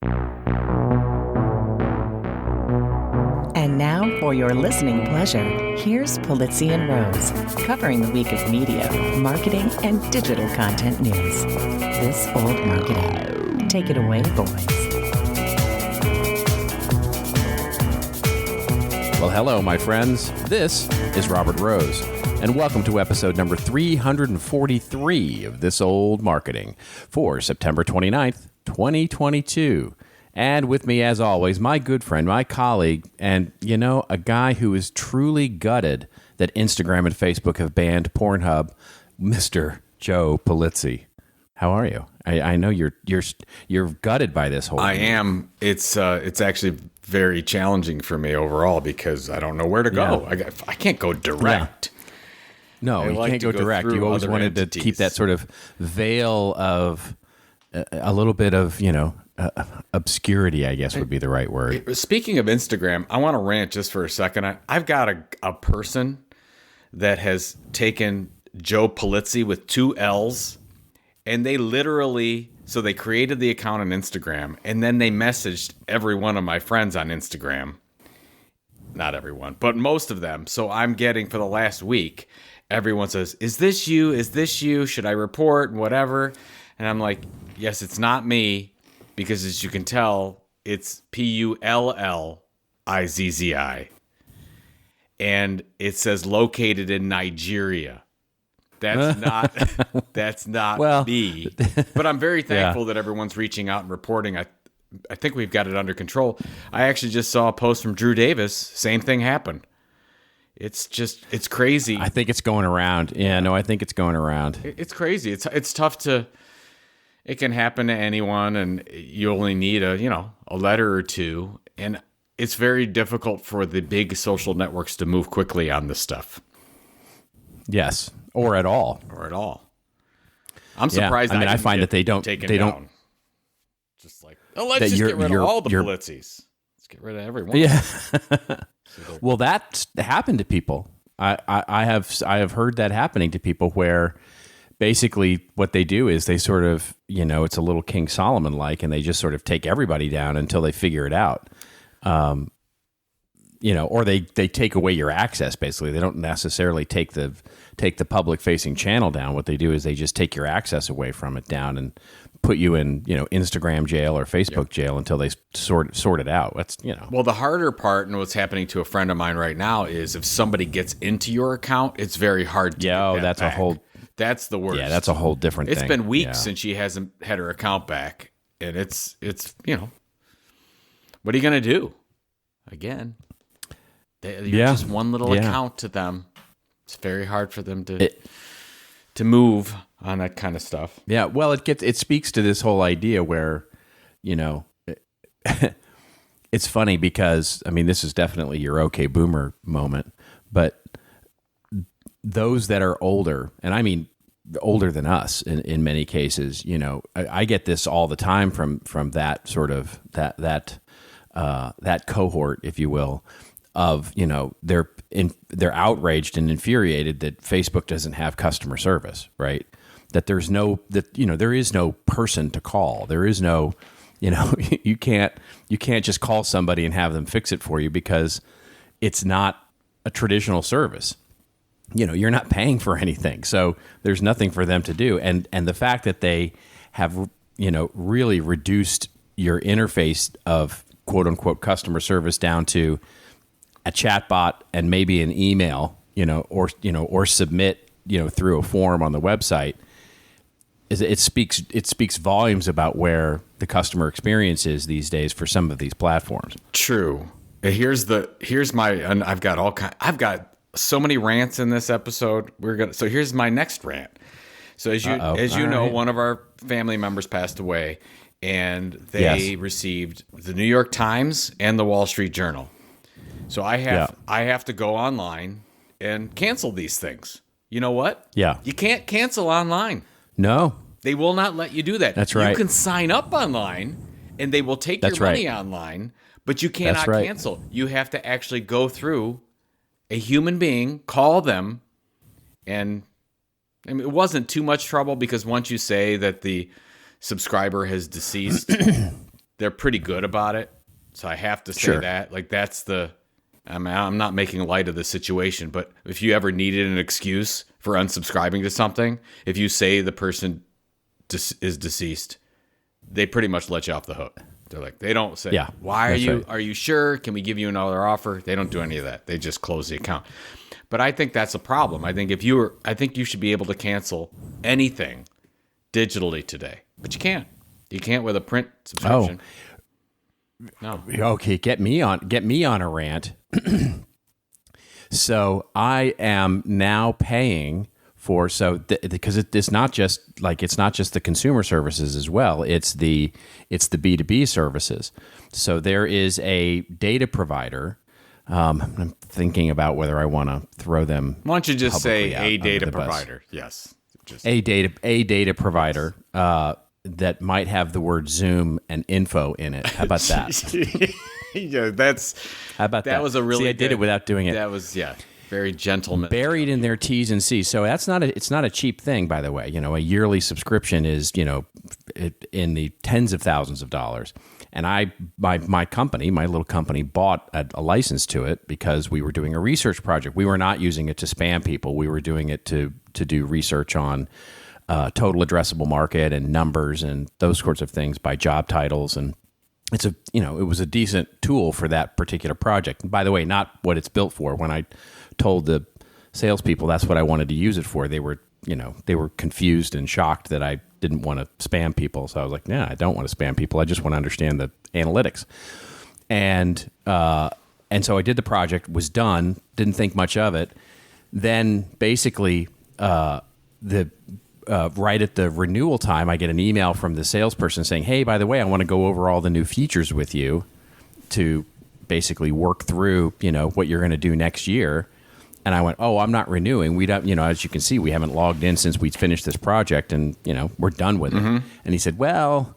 And now, for your listening pleasure, here's Pulizzi and Rose, covering the week of media, marketing, and digital content news. This Old Marketing. Take it away, boys. Well, hello, my friends. This is Robert Rose, and welcome to episode number 343 of This Old Marketing for September 29th, 2022. And with me, as always, my good friend, my colleague, and, a guy who is truly gutted that Instagram and Facebook have banned Pornhub, Mr. Joe Pulizzi. How are you? I know you're gutted by this whole thing. I am. It's actually very challenging for me overall because I don't know where to go. Yeah. I can't go direct. Yeah. No, you can't go direct. You always wanted to keep that sort of veil of a little bit of, obscurity, I guess would be the right word. Speaking of Instagram, I want to rant just for a second. I've got a person that has taken Joe Pulizzi with two L's, and they literally, so they created the account on Instagram, and then they messaged every one of my friends on Instagram. Not everyone, but most of them. So I'm getting, for the last week, everyone says, is this you? Is this you? Should I report? Whatever. And I'm like, yes, it's not me. Because as you can tell, it's Pullizzi. And it says located in Nigeria. That's not me. But I'm very thankful that everyone's reaching out and reporting. I think we've got it under control. I actually just saw a post from Drew Davis. Same thing happened. It's crazy. I think it's going around. Yeah, no, I think it's going around. It's crazy. It's tough to... It can happen to anyone, and you only need a letter or two. And it's very difficult for the big social networks to move quickly on this stuff. Yes, or at all. I'm surprised. I find that they don't. Down. Just like, let's just get rid of all the Pulizzis. Let's get rid of everyone. Yeah. Well, that's happened to people. I have heard that happening to people where. Basically, what they do is they sort of, it's a little King Solomon like, and they just sort of take everybody down until they figure it out. Or they take away your access. Basically, they don't necessarily take the public facing channel down. What they do is they just take your access away from it down and put you in, Instagram jail or Facebook jail until they sort it out. That's Well, the harder part, and what's happening to a friend of mine right now, is if somebody gets into your account, it's very hard to get that back. That's the worst. Yeah, that's a whole different thing. It's been weeks since she hasn't had her account back. And it's what are you going to do? Again, you're just one little account to them. It's very hard for them to move on that kind of stuff. Yeah, well, it speaks to this whole idea where, it's funny because, this is definitely your okay boomer moment, but those that are older, and I mean older than us in many cases, I get this all the time from that sort of that cohort, if you will, of they're outraged and infuriated that Facebook doesn't have customer service, right? That there is no person to call. There is no, you can't just call somebody and have them fix it for you because it's not a traditional service. You're not paying for anything. So there's nothing for them to do. And the fact that they have, really reduced your interface of quote unquote customer service down to a chatbot and maybe an email, or submit, through a form on the website, it speaks volumes about where the customer experience is these days for some of these platforms. True. Here's my, and I've got so many rants in this episode. So here's my next rant. So as you know, one of our family members passed away, and they received the New York Times and the Wall Street Journal. So I have to go online and cancel these things. You know what? Yeah. You can't cancel online. No. They will not let you do that. That's right. You can sign up online, and they will take your money online, but you cannot cancel. You have to actually go through a human being, call them, and it wasn't too much trouble because once you say that the subscriber has deceased, they're pretty good about it. So I have to say Sure. that. Like, that's the. I mean, I'm not making light of the situation, but if you ever needed an excuse for unsubscribing to something, if you say the person is deceased, they pretty much let you off the hook. They're like, they don't say, why are you, right. are you sure? Can we give you another offer? They don't do any of that. They just close the account. But I think that's a problem. I think I think you should be able to cancel anything digitally today, but you can't. You can't with a print subscription. No. Okay, get me on a rant. So I am now paying for because it's not just the consumer services as well. It's the B2B services. So there is a data provider. I'm thinking about whether I want to throw them. Why don't you just say a data the bus. provider? Yes. Just A data provider that might have the word Zoom and info in it. How about that? Yeah, How about that? that was a really. See, I did it without doing it. That was very gentleman. Buried in their T's and C's. So it's not a cheap thing, by the way. You know, a yearly subscription is, you know, in the tens of thousands of dollars. And my little company bought a license to it because we were doing a research project. We were not using it to spam people. We were doing it to do research on total addressable market and numbers and those sorts of things by job titles. And it was a decent tool for that particular project. And by the way, not what it's built for. When I told the salespeople that's what I wanted to use it for, they were confused and shocked that I didn't want to spam people. So I was like, yeah, I don't want to spam people. I just want to understand the analytics. And so I did the project, was done, didn't think much of it. Then basically, right at the renewal time, I get an email from the salesperson saying, hey, by the way, I want to go over all the new features with you to basically work through, what you're going to do next year. And I went, oh, I'm not renewing. We don't, as you can see, we haven't logged in since we finished this project and, we're done with it. And he said, well,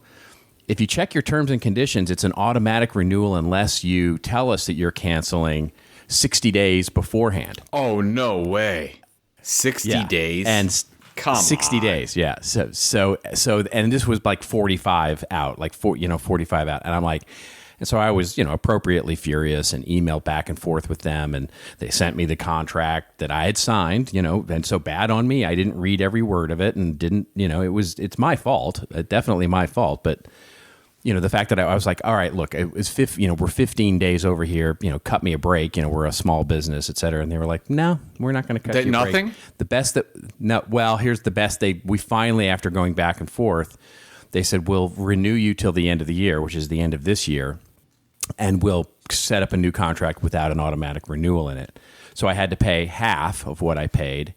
if you check your terms and conditions, it's an automatic renewal unless you tell us that you're canceling 60 days beforehand. Oh, no way. 60 days? And come 60 on. days. Yeah. So, and this was like 45 out, 45 out. And I'm like, and so I was, appropriately furious and emailed back and forth with them. And they sent me the contract that I had signed, and so bad on me. I didn't read every word of it and didn't, it's my fault, definitely my fault. But, the fact that I was like, all right, look, it was we're 15 days over here, cut me a break, we're a small business, et cetera. And they were like, no, we're not going to cut you a nothing? break. The best here's the best. We finally, after going back and forth, they said, we'll renew you till the end of the year, which is the end of this year. And we'll set up a new contract without an automatic renewal in it. So I had to pay half of what I paid.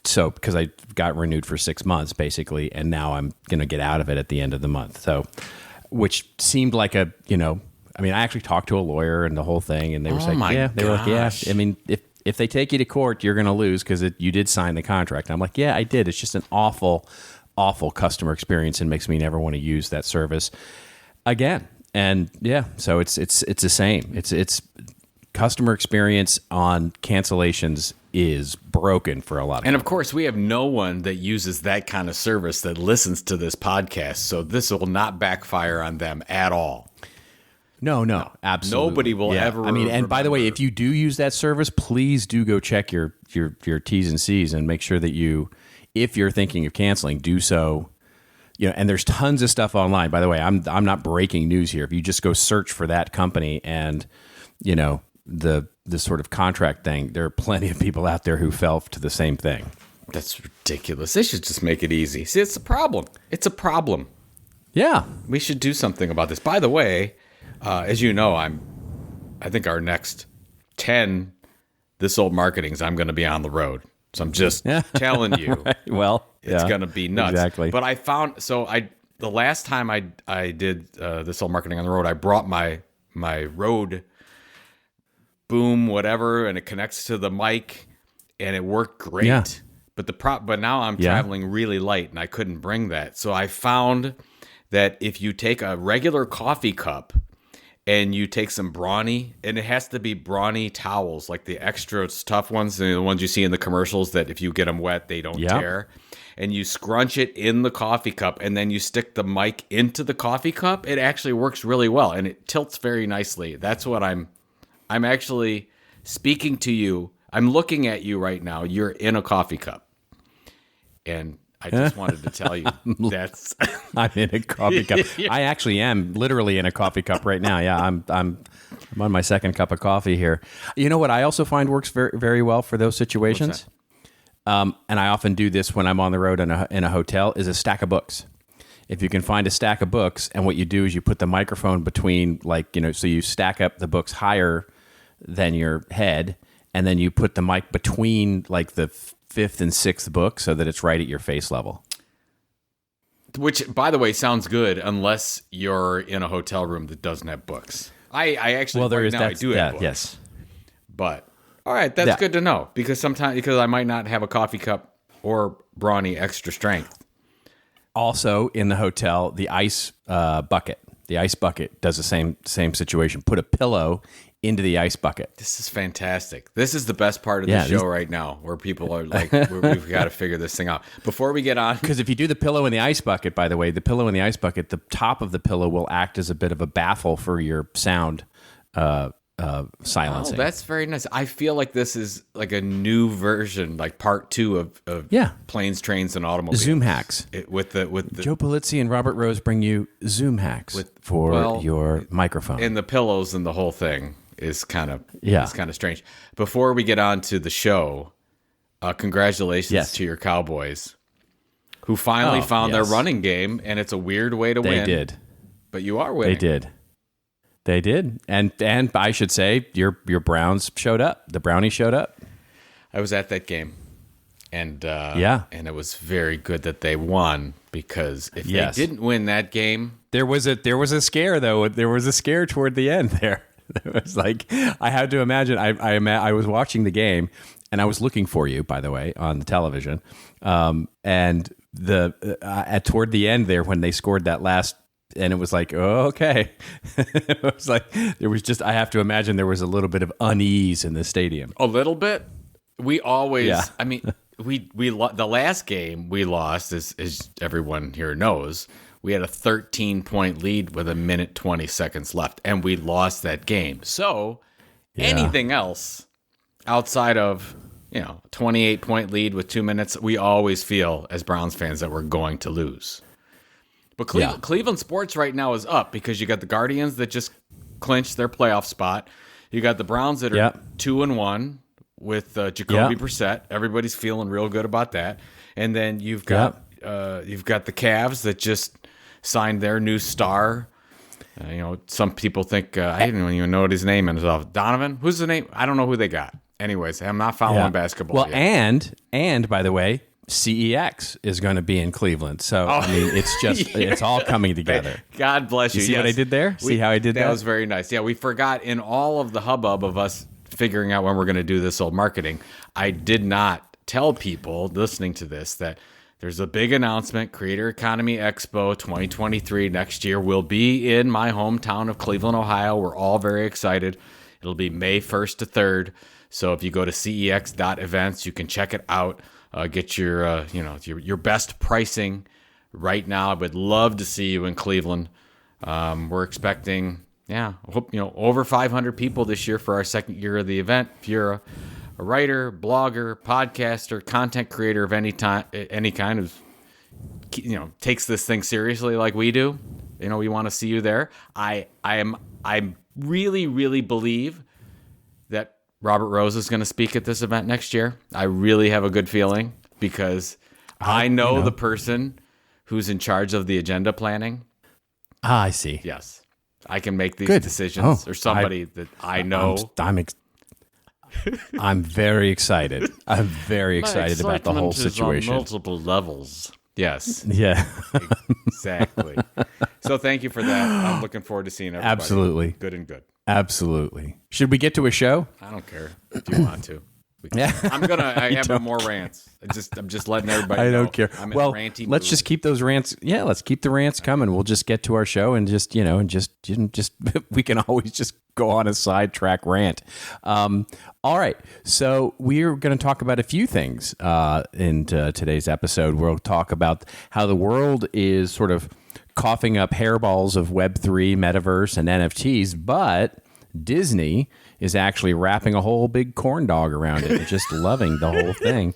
So because I got renewed for 6 months basically, and now I'm going to get out of it at the end of the month. So, which seemed like I actually talked to a lawyer and the whole thing, and they were gosh. I mean, if they take you to court, you're going to lose because you did sign the contract. And I'm like, yeah, I did. It's just an awful customer experience and makes me never want to use that service again. And yeah, so it's the same. It's customer experience on cancellations is broken for a lot of people. And of course, we have no one that uses that kind of service that listens to this podcast, so this will not backfire on them at all. No, absolutely. Nobody will ever. And by the way, if you do use that service, please do go check your T's and C's and make sure that if you're thinking of canceling, do so. And there's tons of stuff online. By the way, I'm not breaking news here. If you just go search for that company and, the sort of contract thing, there are plenty of people out there who fell to the same thing. That's ridiculous. They should just make it easy. See, it's a problem. It's a problem. Yeah. We should do something about this. By the way, as you know, I think our next 10 This Old Marketings, I'm going to be on the road. So I'm just telling you. Right. Well, it's going to be nuts. Exactly. But I found, the last time I did This Old Marketing on the road, I brought my Rode boom, whatever, and it connects to the mic, and it worked great. Yeah. But now I'm traveling really light, and I couldn't bring that. So I found that if you take a regular coffee cup and you take some Brawny, and it has to be Brawny towels, like the extra tough ones, the ones you see in the commercials that if you get them wet, they don't tear. and you scrunch it in the coffee cup and then you stick the mic into the coffee cup, it actually works really well and it tilts very nicely. That's what I'm actually speaking to you. I'm looking at you right now. You're in a coffee cup. And I just wanted to tell you that's I'm in a coffee cup. I actually am literally in a coffee cup right now. Yeah, I'm on my second cup of coffee here. You know what I also find works very, very well for those situations? And I often do this when I'm on the road in a hotel, is a stack of books. If you can find a stack of books, and what you do is you put the microphone between, so you stack up the books higher than your head, and then you put the mic between the fifth and sixth book so that it's right at your face level. Which, by the way, sounds good unless you're in a hotel room that doesn't have books. I actually, I do have books. Yes. But, all right, that's good to know, because I might not have a coffee cup or Brawny extra strength. Also, in the hotel, the ice bucket does the same situation. Put a pillow into the ice bucket. This is fantastic. This is the best part of the show right now, where people are like, we've got to figure this thing out. Before we get on... Because if you do the pillow in the ice bucket, by the way, the pillow in the ice bucket, the top of the pillow will act as a bit of a baffle for your sound silencing. Oh, that's very nice. I feel like this is like a new version, like part 2 of Planes, Trains, and Automobiles. Zoom hacks. With the Joe Pulizzi and Robert Rose bring you Zoom hacks for your microphone. And the pillows and the whole thing is kind of strange. Before we get on to the show, congratulations to your Cowboys, who finally found their running game, and it's a weird way to win. They did. But you are winning. They did. And I should say your Browns showed up. The Brownies showed up. I was at that game. And and it was very good that they won, because if they didn't win that game, there was a scare though. There was a scare toward the end there. It was like, I had to imagine. I was watching the game, and I was looking for you, by the way, on the television. And toward the end there, when they scored that last, and it was like, oh, okay. It was like, there was just, I have to imagine there was a little bit of unease in the stadium. A little bit. We always, I mean, the last game we lost, as everyone here knows, we had a 13-point lead with 1:20 seconds left, and we lost that game. So anything else outside of, 28-point lead with 2 minutes, we always feel as Browns fans that we're going to lose. But Cleveland sports right now is up, because you got the Guardians that just clinched their playoff spot. You got the Browns that are 2-1 with Jacoby Brissett. Everybody's feeling real good about that. And then you've got the Cavs that just signed their new star. Some people think I didn't even know what his name is. Donovan? Who's the name? I don't know who they got. Anyways, I'm not following basketball. Well, yet. and by the way, CEX is going to be in Cleveland. So I mean, it's just it's all coming together. God bless you. See what I did there? See how I did that? That was very nice. Yeah, we forgot in all of the hubbub of us figuring out when we're going to do this old marketing. I did not tell people listening to this that there's a big announcement. Creator Economy Expo 2023 next year will be in my hometown of Cleveland, Ohio. We're all very excited. It'll be May 1st to 3rd. So if you go to cex.events, you can check it out. Get your your best pricing right now. I would love to see you in Cleveland. We're expecting, I hope over 500 people this year for our second year of the event. If you're a writer, blogger, podcaster, content creator of any kind of, takes this thing seriously like we do, we want to see you there. I really, really believe that Robert Rose is going to speak at this event next year. I really have a good feeling, because I know the person who's in charge of the agenda planning. I see. Yes. I can make these decisions, or somebody that I know. I'm very excited. I'm very excited about the whole situation. On multiple levels. Yes. Yeah. Exactly. So thank you for that. I'm looking forward to seeing everybody. Absolutely. Good and good. Absolutely. Should we get to a show? I don't care if you want to. I have no more rants. I'm just letting everybody know. I don't care. I'm in Well, a ranty let's mood. just keep those rants. Yeah, let's keep the rants coming. We'll just get to our show and just we can always just go on a sidetrack rant. All right. So we're going to talk about a few things in today's episode. We'll talk about how the world is sort of coughing up hairballs of Web3, metaverse, and NFTs, but Disney is actually wrapping a whole big corn dog around it and just loving the whole thing.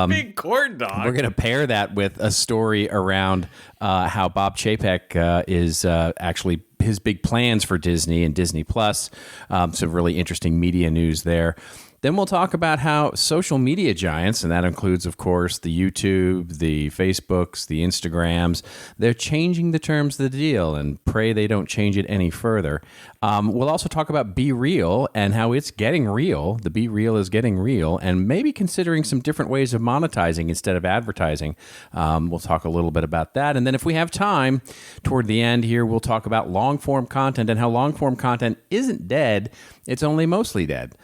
Big corn dog. We're going to pair that with a story around how Bob Chapek is actually his big plans for Disney and Disney Plus. Some really interesting media news there. Then we'll talk about how social media giants, and that includes, of course, the YouTube, the Facebooks, the Instagrams, they're changing the terms of the deal, and pray they don't change it any further. We'll also talk about BeReal and how it's getting real. The BeReal is getting real, and maybe considering some different ways of monetizing instead of advertising. We'll talk a little bit about that. And then if we have time, toward the end here, we'll talk about long-form content and how long-form content isn't dead. It's only mostly dead.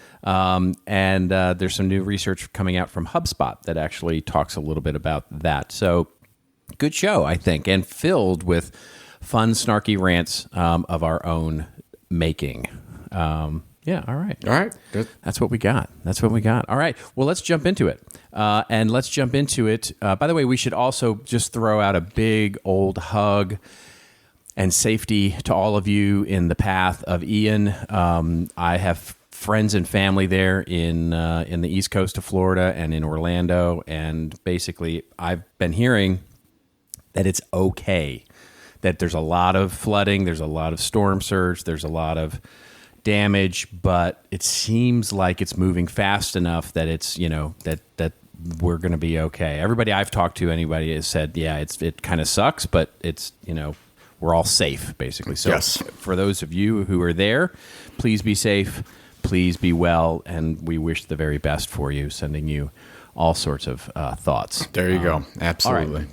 And there's some new research coming out from HubSpot that actually talks a little bit about that. So good show, I think, and filled with fun, snarky rants of our own making. Yeah, all right. All right. Good. That's what we got. All right. Well, let's jump into it. By the way, we should also just throw out a big old hug and safety to all of you in the path of Ian. I have friends and family there in the East Coast of Florida and in Orlando, and basically I've been hearing that it's okay, that there's a lot of flooding, there's a lot of storm surge, there's a lot of damage, but it seems like it's moving fast enough that it's, that we're going to be okay. Everybody I've talked to, anybody has said, yeah, it kind of sucks, but it's, we're all safe, basically. So yes. For those of you who are there, please be safe, please be well, and we wish the very best for you, sending you all sorts of thoughts. There you go. Absolutely.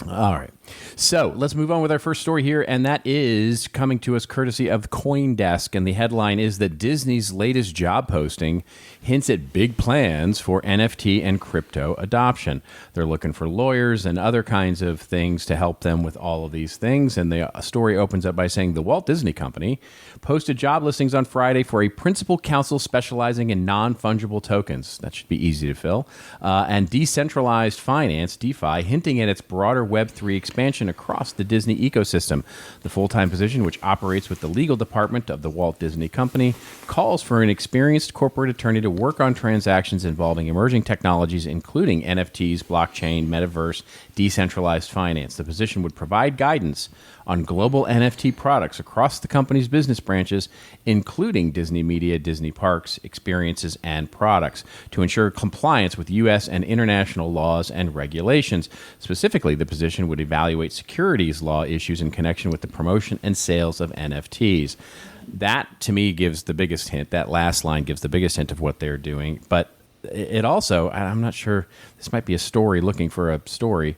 All right. So let's move on with our first story here, and that is coming to us courtesy of CoinDesk, and the headline is that Disney's latest job posting hints at big plans for NFT and crypto adoption. They're looking for lawyers and other kinds of things to help them with all of these things, and the story opens up by saying the Walt Disney Company posted job listings on Friday for a principal counsel specializing in non-fungible tokens. That should be easy to fill. And decentralized finance, DeFi, hinting at its broader Web3 expansion across the Disney ecosystem. The full-time position, which operates with the legal department of the Walt Disney Company, calls for an experienced corporate attorney to work on transactions involving emerging technologies, including NFTs, blockchain, metaverse, decentralized finance. The position would provide guidance on global NFT products across the company's business branches, including Disney Media, Disney Parks, experiences, and products, to ensure compliance with U.S. and international laws and regulations. Specifically, the position would evaluate securities law issues in connection with the promotion and sales of NFTs. That, to me, gives the biggest hint. That last line gives the biggest hint of what they're doing. But it also, I'm not sure, this might be a story looking for a story,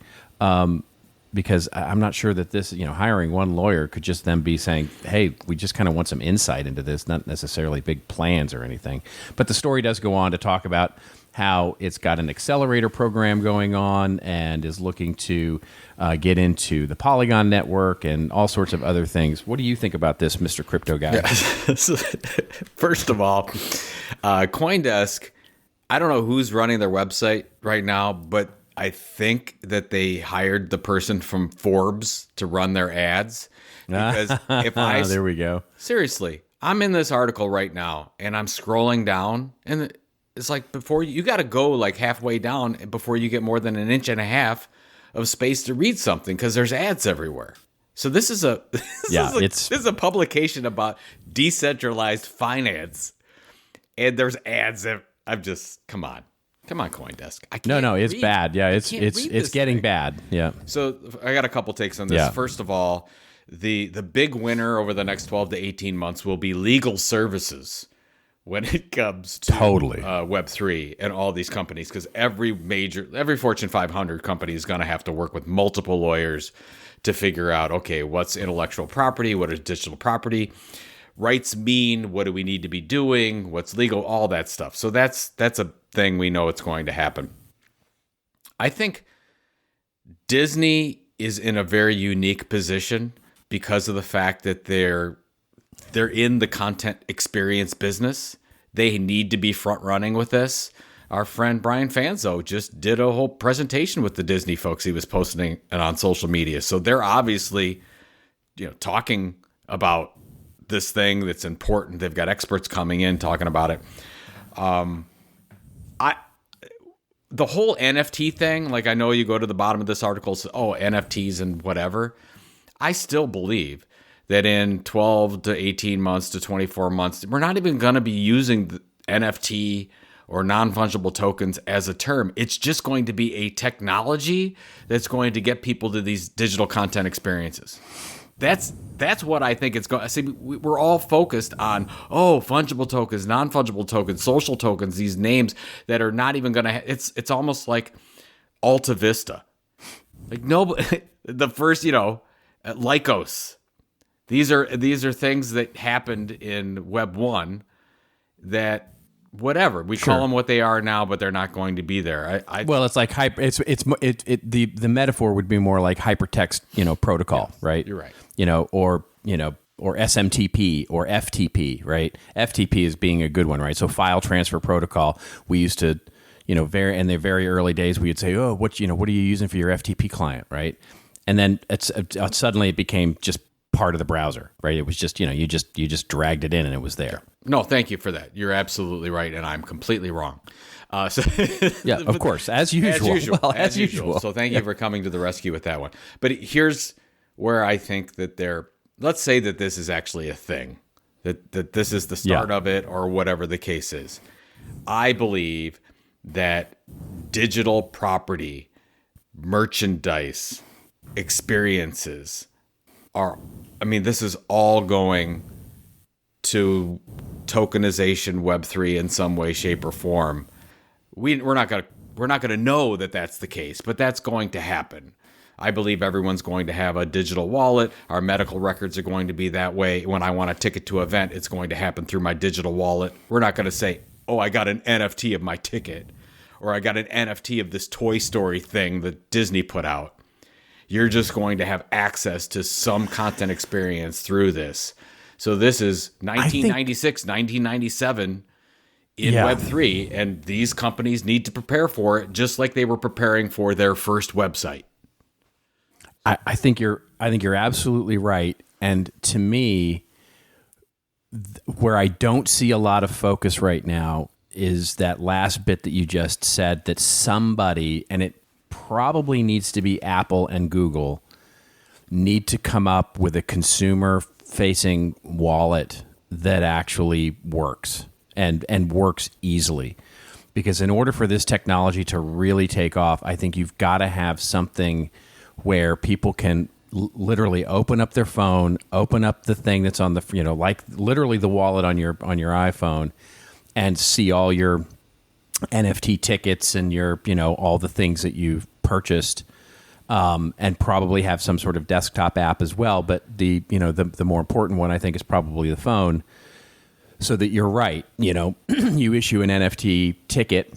because I'm not sure that this, hiring one lawyer could just then be saying, hey, we just kind of want some insight into this, not necessarily big plans or anything. But the story does go on to talk about how it's got an accelerator program going on and is looking to get into the Polygon network and all sorts of other things. What do you think about this, Mr. Crypto Guy? Yeah. First of all, CoinDesk, I don't know who's running their website right now, but I think that they hired the person from Forbes to run their ads. Because there we go. Seriously, I'm in this article right now and I'm scrolling down, and it's like before you got to go like halfway down before you get more than an inch and a half of space to read something because there's ads everywhere. So this is a this is a publication about decentralized finance, and there's ads. I'm just come on, CoinDesk. It's bad. Yeah, it's getting bad. Yeah. So I got a couple takes on this. Yeah. First of all, the big winner over the next 12 to 18 months will be legal services when it comes to Web3 and all these companies, because every Fortune 500 company is going to have to work with multiple lawyers to figure out, okay, what's intellectual property, what is digital property. rights mean? What do we need to be doing? What's legal? All that stuff. So that's a thing we know it's going to happen. I think Disney is in a very unique position because of the fact that they're in the content experience business. They need to be front running with this. Our friend Brian Fanzo just did a whole presentation with the Disney folks. He was posting it on social media. So they're obviously, talking about this thing that's important. They've got experts coming in talking about it. The whole NFT thing, like I know you go to the bottom of this article, so, NFTs and whatever. I still believe that in 12 to 18 months to 24 months, we're not even going to be using the NFT or non-fungible tokens as a term. It's just going to be a technology that's going to get people to these digital content experiences. That's what I think it's going. See, we're all focused on fungible tokens, non-fungible tokens, social tokens. These names that are not even going to. It's almost like Alta Vista, like the first Lycos. These are things that happened in Web 1 that. Whatever we call them, what they are now, but they're not going to be there. Well, it's like the metaphor would be more like hypertext, protocol, right? You're right. Or SMTP or FTP, right? FTP is being a good one, right? So file transfer protocol. We used to, in the very early days, we would say, what are you using for your FTP client, right? And then suddenly it became just part of the browser, right? It was just, you just dragged it in and it was there. No, thank you for that. You're absolutely right, and I'm completely wrong. Yeah, of course, as usual. As usual. So thank you for coming to the rescue with that one. But here's where I think that let's say that this is actually a thing, that this is the start of it or whatever the case is. I believe that digital property, merchandise, experiences this is all going to tokenization Web3 in some way, shape, or form. We're not gonna know that that's the case, but that's going to happen. I believe everyone's going to have a digital wallet. Our medical records are going to be that way. When I want a ticket to an event, it's going to happen through my digital wallet. We're not going to say, I got an NFT of my ticket, or I got an NFT of this Toy Story thing that Disney put out. You're just going to have access to some content experience through this. So this is 1996, 1997 in Web3, and these companies need to prepare for it just like they were preparing for their first website. I think you're absolutely right. And to me, where I don't see a lot of focus right now is that last bit that you just said, that somebody, and it probably needs to be Apple and Google, need to come up with a consumer-facing wallet that actually works and works easily. Because in order for this technology to really take off, I think you've got to have something where people can literally open up their phone, open up the thing that's on the, like literally the wallet on your iPhone, and see all your NFT tickets and your, all the things that you've purchased, and probably have some sort of desktop app as well. But the more important one, I think, is probably the phone. So that you're right, you issue an NFT ticket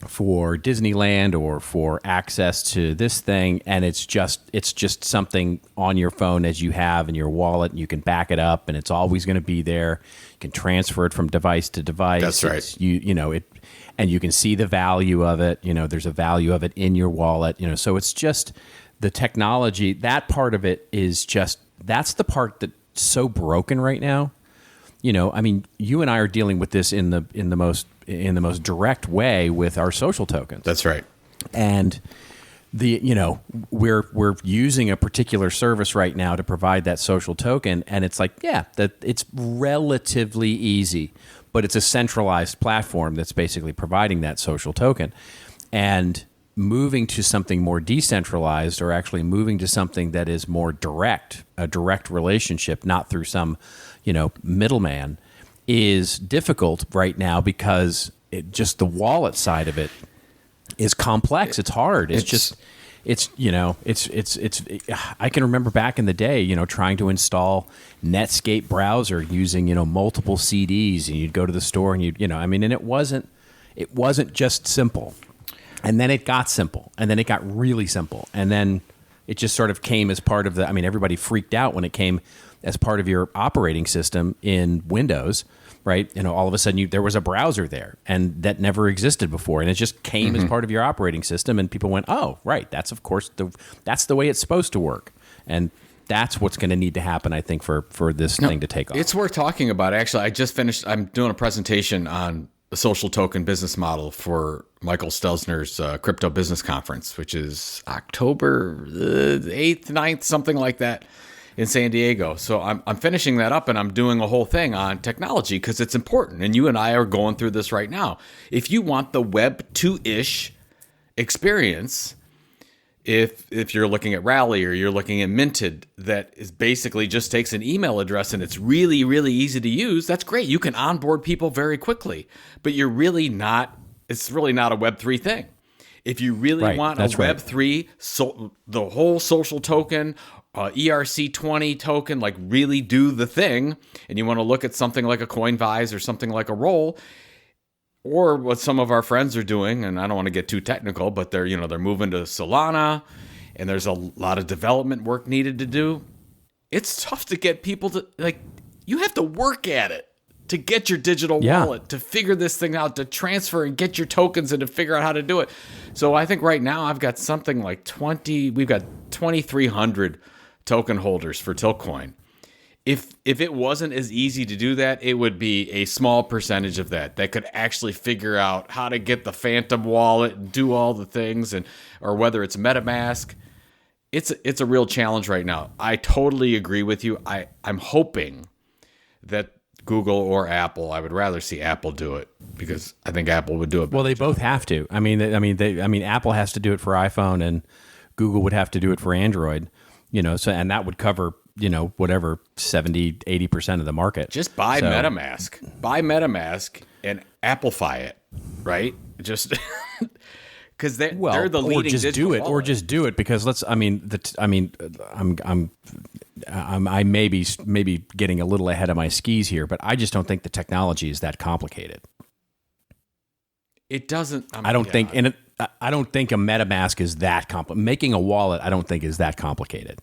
for Disneyland or for access to this thing, and it's just something on your phone as you have in your wallet, and you can back it up, and it's always going to be there. You can transfer it from device to device. That's right. And you can see the value of it. There's a value of it in your wallet. So it's just the technology. That part of it is that's the part that's so broken right now. You and I are dealing with this in the most direct way with our social tokens. That's right. And we're using a particular service right now to provide that social token, and it's like, that it's relatively easy, but it's a centralized platform that's basically providing that social token. And moving to something more decentralized, or actually moving to something that is more direct, a direct relationship, not through some, middleman, is difficult right now because just the wallet side of it is complex. It's hard. it's I can remember back in the day, trying to install Netscape browser using, multiple CDs, and you'd go to the store and and it wasn't just simple. And then it got simple, and then it got really simple. And then it just sort of came as part of everybody freaked out when it came as part of your operating system in Windows, right? All of a sudden there was a browser there, and that never existed before. And it just came as part of your operating system, and people went, oh, right, that's the way it's supposed to work. And that's what's going to need to happen, I think, for this thing to take off. It's worth talking about. Actually, I'm doing a presentation on the social token business model for Michael Stelzner's crypto business conference, which is October 8th, 9th, something like that, in San Diego. So I'm finishing that up, and I'm doing a whole thing on technology because it's important. And you and I are going through this right now. If you want the Web 2-ish experience, if you're looking at Rally or you're looking at Minted, that is basically just takes an email address and it's really, really easy to use, that's great. You can onboard people very quickly, but it's really not a Web3 thing. If you really want a Web3, the whole social token, ERC20 token, like really do the thing, and you want to look at something like a Coinvise or something like a Roll, or what some of our friends are doing, and I don't want to get too technical, but they're moving to Solana, and there's a lot of development work needed to do. It's tough to get people to, you have to work at it to get your digital wallet, to figure this thing out, to transfer and get your tokens and to figure out how to do it. So I think right now I've got something like we've got 2,300 token holders for Tiltcoin. If it wasn't as easy to do that, it would be a small percentage of that could actually figure out how to get the Phantom wallet and do all the things, or whether it's MetaMask. It's a real challenge right now. I totally agree with you. I'm hoping that Google or Apple, I would rather see Apple do it because I think Apple would do it better. Well, they both have to. Apple has to do it for iPhone, and Google would have to do it for Android. And that would cover whatever 70-80% of the market. Just buy MetaMask and Applify it, right? Just because they're the leading digital wallet. Or just do it because I may be getting a little ahead of my skis here, but I just don't think the technology is that complicated. It doesn't. I don't think a MetaMask is that complicated. Making a wallet, I don't think is that complicated.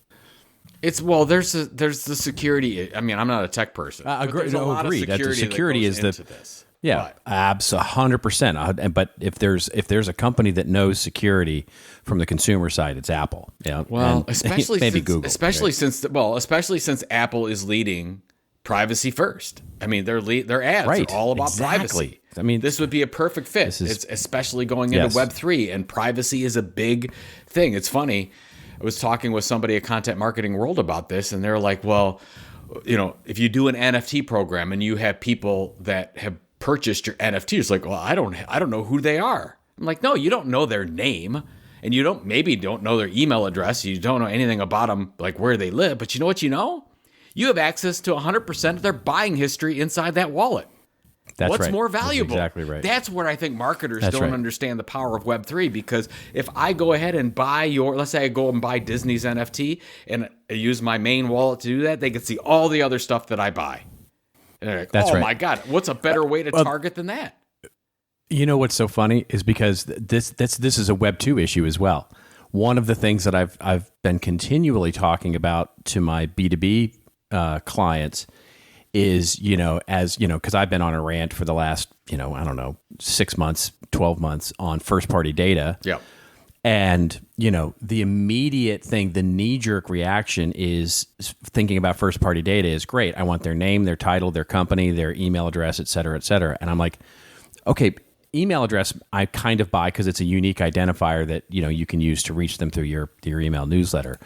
There's the security. I'm not a tech person. Agreed. The security is into this. Yeah, absolutely, 100%. But if there's a company that knows security from the consumer side, it's Apple. Yeah. Well, especially maybe Google. Especially since Apple is leading privacy first. Their ads are all about privacy. This would be a perfect fit. It's especially going into Web3, and privacy is a big thing. It's funny. I was talking with somebody at Content Marketing World about this, and they're like, well, if you do an NFT program and you have people that have purchased your NFT, it's like, well, I don't know who they are. I'm like, no, you don't know their name, and you don't know their email address. You don't know anything about them, like where they live, but you know what you know? You have access to 100% of their buying history inside that wallet. What's more valuable? That's exactly right. That's where I think marketers don't understand the power of Web3, because if I go ahead and buy let's say I go and buy Disney's NFT and I use my main wallet to do that, they can see all the other stuff that I buy. And they're like, my God, what's a better way to target than that? You know what's so funny is because this is a Web2 issue as well. One of the things that I've been continually talking about to my B2B clients is, because I've been on a rant for the last, 6 months, 12 months on first party data. Yeah. And, the immediate thing, the knee-jerk reaction is thinking about first-party data is great. I want their name, their title, their company, their email address, et cetera, et cetera. And I'm like, okay, email address I kind of buy because it's a unique identifier that, you can use to reach them through your email newsletter.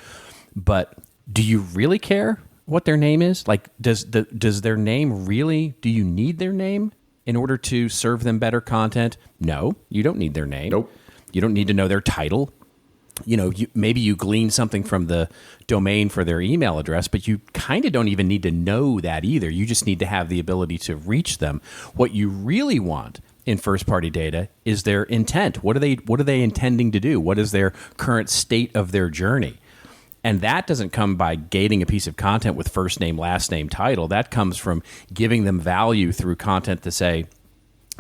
But do you really care what their name is? Like, does their name really, do you need their name in order to serve them better content? No, you don't need their name. Nope. You don't need to know their title. Maybe you glean something from the domain for their email address, but you kind of don't even need to know that either. You just need to have the ability to reach them. What you really want in first-party data is their intent. What are they intending to do? What is their current state of their journey? And that doesn't come by gating a piece of content with first name, last name, title. That comes from giving them value through content to say,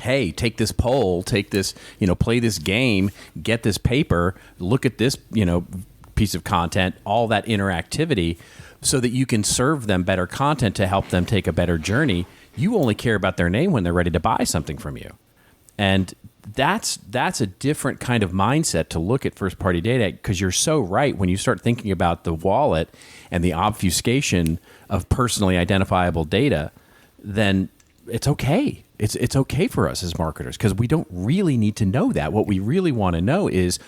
hey, take this poll, take this, play this game, get this paper, look at this, piece of content, all that interactivity, so that you can serve them better content to help them take a better journey. You only care about their name when they're ready to buy something from you. And that's a different kind of mindset to look at first-party data, because you're so right. When you start thinking about the wallet and the obfuscation of personally identifiable data, then it's okay. It's okay for us as marketers, because we don't really need to know that. What we really want to know is,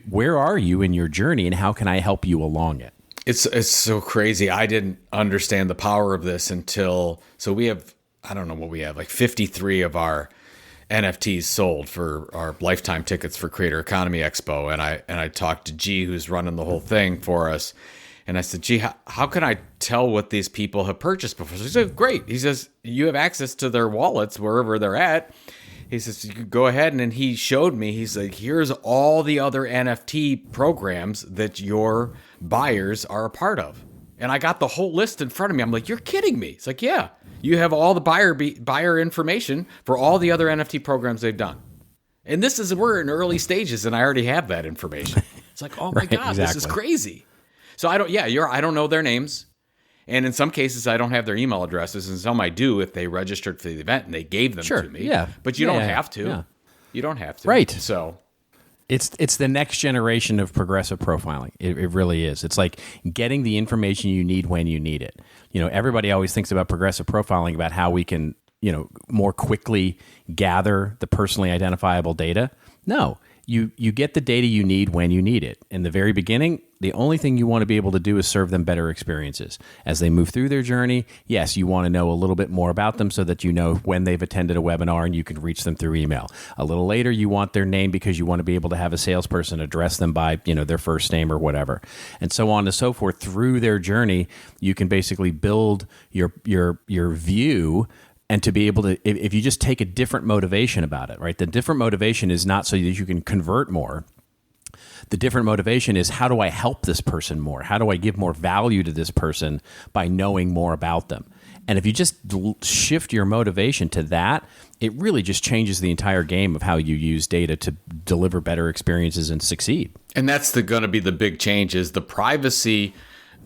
where are you in your journey, and how can I help you along it? It's so crazy. I didn't understand the power of this until, so we have, I don't know what we have, like 53 of our NFTs sold for our lifetime tickets for Creator Economy Expo. And I talked to G, who's running the whole thing for us. And I said, G, how can I tell what these people have purchased before? So he said, great. He says, you have access to their wallets wherever they're at. He says, you could go ahead. And then he showed me, he's like, here's all the other NFT programs that your buyers are a part of. And I got the whole list in front of me. I'm like, you're kidding me. It's like, yeah, you have all the buyer information for all the other NFT programs they've done. And we're in early stages, and I already have that information. It's like, oh my Right, God, exactly. This is crazy. So I don't know their names. And in some cases, I don't have their email addresses. And some I do if they registered for the event and they gave them Sure, to me. yeah. But you don't have to. Yeah. You don't have to. Right. So It's the next generation of progressive profiling. It really is. It's like getting the information you need when you need it. Everybody always thinks about progressive profiling, about how we can, more quickly gather the personally identifiable data. No, you get the data you need when you need it. In the very beginning, the only thing you want to be able to do is serve them better experiences. As they move through their journey, yes, you want to know a little bit more about them so that you know when they've attended a webinar and you can reach them through email. A little later, you want their name because you want to be able to have a salesperson address them by, their first name or whatever. And so on and so forth. Through their journey, you can basically build your view. And to be able to, if you just take a different motivation about it, right? The different motivation is not so that you can convert more. The different motivation is, how do I help this person more? How do I give more value to this person by knowing more about them? And if you just shift your motivation to that, it really just changes the entire game of how you use data to deliver better experiences and succeed. And that's going to be the big change, is the privacy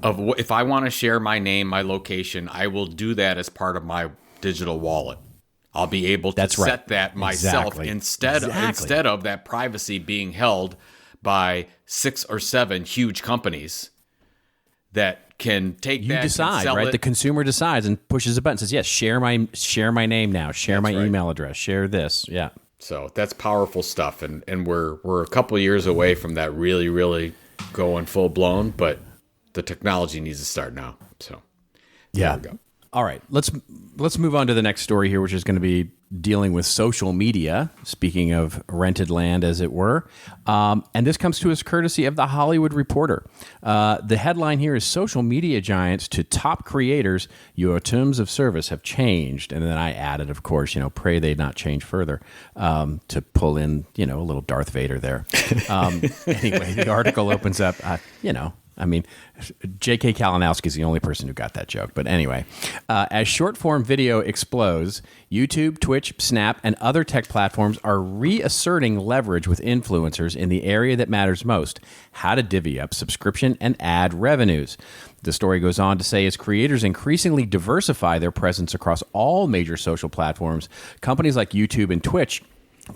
of, if I want to share my name, my location, I will do that as part of my digital wallet. I'll be able to set that myself instead of that privacy being held by 6 or 7 huge companies that can take that. You decide, and sell right? it. The consumer decides and pushes a button, says, yes, share my name now, share my email address, share this. Yeah. So that's powerful stuff. And we're a couple of years away from that really, really going full blown, but the technology needs to start now. So there we go. All right, let's move on to the next story here, which is going to be dealing with social media, speaking of rented land, as it were. And this comes to us courtesy of The Hollywood Reporter. The headline here is, social media giants to top creators, your terms of service have changed. And then I added, of course, pray they not change further, to pull in, a little Darth Vader there. Anyway, the article opens up, J.K. Kalinowski is the only person who got that joke. But anyway, as short-form video explodes, YouTube, Twitch, Snap, and other tech platforms are reasserting leverage with influencers in the area that matters most: how to divvy up subscription and ad revenues. The story goes on to say, as creators increasingly diversify their presence across all major social platforms, companies like YouTube and Twitch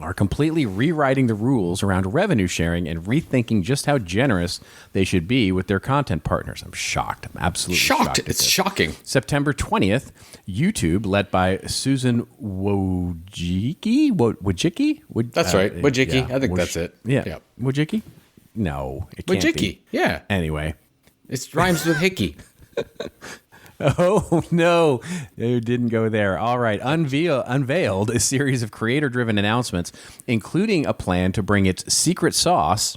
are completely rewriting the rules around revenue sharing and rethinking just how generous they should be with their content partners. I'm shocked. I'm absolutely shocked. It's shocking. September 20th, YouTube, led by Susan Wojcicki. That's right. Wojcicki. I think that's it. Yeah. Wojcicki? No, it can't Wojcicki. be. Yeah. Anyway. It rhymes with hickey. Oh, no, it didn't go there. All right. Unveiled a series of creator-driven announcements, including a plan to bring its secret sauce,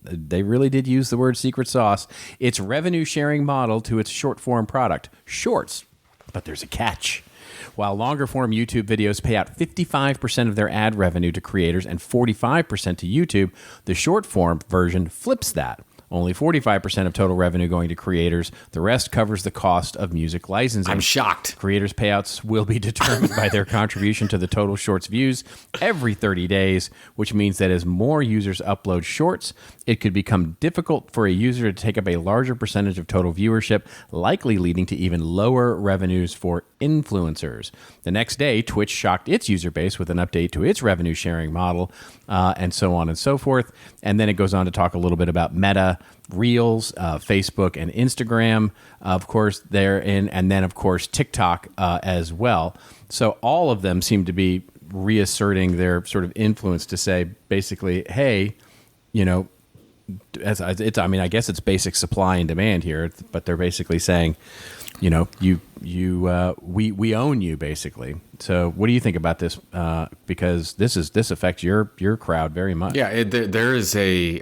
they really did use the word secret sauce, its revenue-sharing model to its short-form product, Shorts. But there's a catch. While longer form YouTube videos pay out 55% of their ad revenue to creators and 45% to YouTube, the short form version flips that. Only 45% of total revenue going to creators. The rest covers the cost of music licensing. I'm shocked. Creators' payouts will be determined by their contribution to the total shorts views every 30 days, which means that as more users upload shorts, it could become difficult for a user to take up a larger percentage of total viewership, likely leading to even lower revenues for influencers. The next day, Twitch shocked its user base with an update to its revenue sharing model, and so on and so forth. And then it goes on to talk a little bit about Meta, Reels, Facebook, and Instagram, of course, they're in, and then, of course, TikTok as well. So all of them seem to be reasserting their sort of influence to say, basically, hey, I guess it's basic supply and demand here, but they're basically saying, we own you, basically. So what do you think about this? Because this affects your crowd very much. Yeah, there is a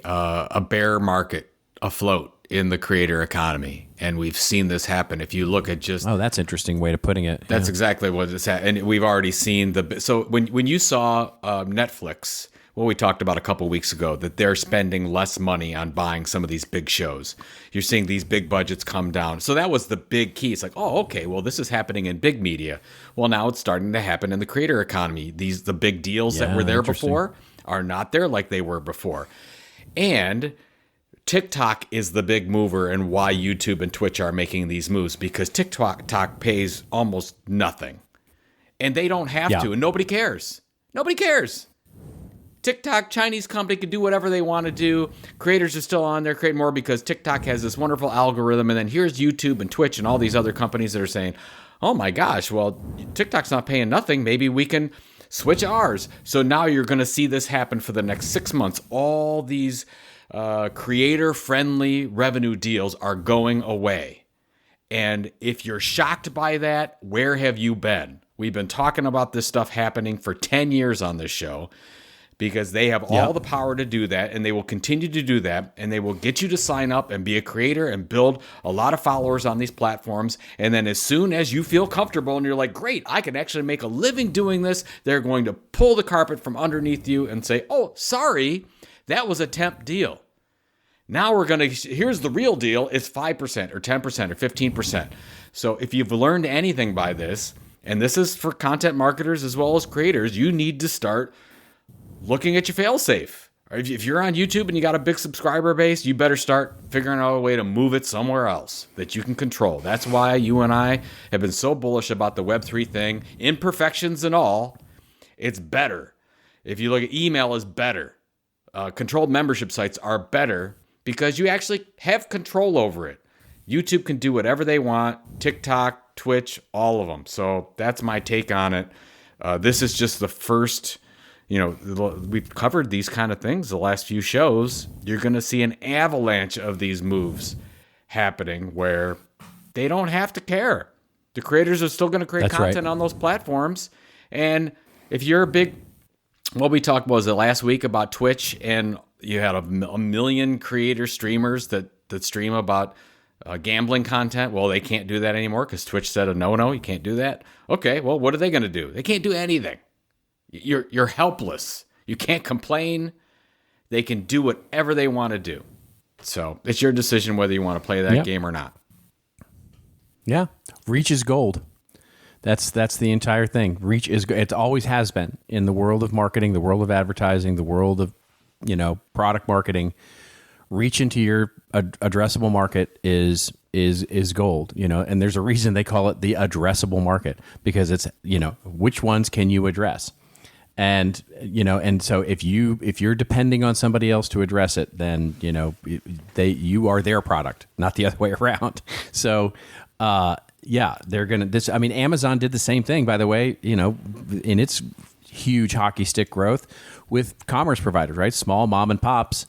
bear market afloat in the creator economy, and we've seen this happen. If you look at just that's an interesting way of putting it. That's exactly what it's at, and we've already seen so when you saw Netflix. Well, we talked about a couple weeks ago that they're spending less money on buying some of these big shows. You're seeing these big budgets come down. So that was the big key. It's like, oh, okay, well, this is happening in big media. Well, now it's starting to happen in the creator economy. The big deals that were there before are not there like they were before. And TikTok is the big mover and why YouTube and Twitch are making these moves, because TikTok pays almost nothing. And they don't have to, and nobody cares. Nobody cares. TikTok, Chinese company, can do whatever they want to do. Creators are still on there creating more because TikTok has this wonderful algorithm. And then here's YouTube and Twitch and all these other companies that are saying, oh my gosh, well, TikTok's not paying nothing. Maybe we can switch ours. So now you're going to see this happen for the next 6 months. All these creator-friendly revenue deals are going away. And if you're shocked by that, where have you been? We've been talking about this stuff happening for 10 years on this show, because they have all the power to do that, and they will continue to do that, and they will get you to sign up and be a creator and build a lot of followers on these platforms. And then as soon as you feel comfortable and you're like, great, I can actually make a living doing this, they're going to pull the carpet from underneath you and say, oh, sorry, that was a temp deal. Now here's the real deal. It's 5% or 10% or 15%. So if you've learned anything by this, and this is for content marketers as well as creators, you need to start looking at your fail-safe. If you're on YouTube and you got a big subscriber base, you better start figuring out a way to move it somewhere else that you can control. That's why you and I have been so bullish about the Web3 thing. Imperfections and all, it's better. If you look at email, is better. Controlled membership sites are better because you actually have control over it. YouTube can do whatever they want. TikTok, Twitch, all of them. So that's my take on it. This is just the first... we've covered these kind of things the last few shows. You're going to see an avalanche of these moves happening where they don't have to care. The creators are still going to create content on those platforms. And if you're a big, what we talked about was the last week about Twitch, and you had a million creator streamers that stream about gambling content. Well, they can't do that anymore because Twitch said no, you can't do that. Okay, well, what are they going to do? They can't do anything. You're helpless. You can't complain. They can do whatever they want to do. So it's your decision whether you want to play that game or not. Yeah, reach is gold. That's the entire thing. Reach is it always has been in the world of marketing, the world of advertising, the world of product marketing. Reach into your addressable market is gold. And there's a reason they call it the addressable market, because it's which ones can you address. And so if you're depending on somebody else to address it, then you are their product, not the other way around. So they're gonna Amazon did the same thing, by the way, in its huge hockey stick growth with commerce providers, right? Small mom and pops.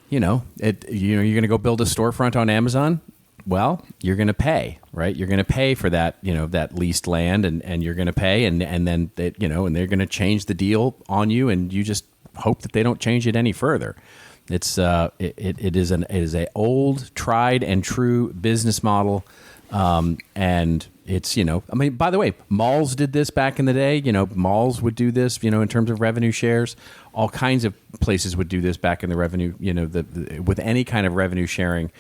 You're gonna go build a storefront on Amazon. Well, you're going to pay, right? You're going to pay for that, that leased land, and you're going to pay, and then they, and they're going to change the deal on you, and you just hope that they don't change it any further. It is a old, tried and true business model And it's, I mean, by the way, malls did this back in the day. Malls would do this, in terms of revenue shares. All kinds of places would do this back in the revenue, with any kind of revenue sharing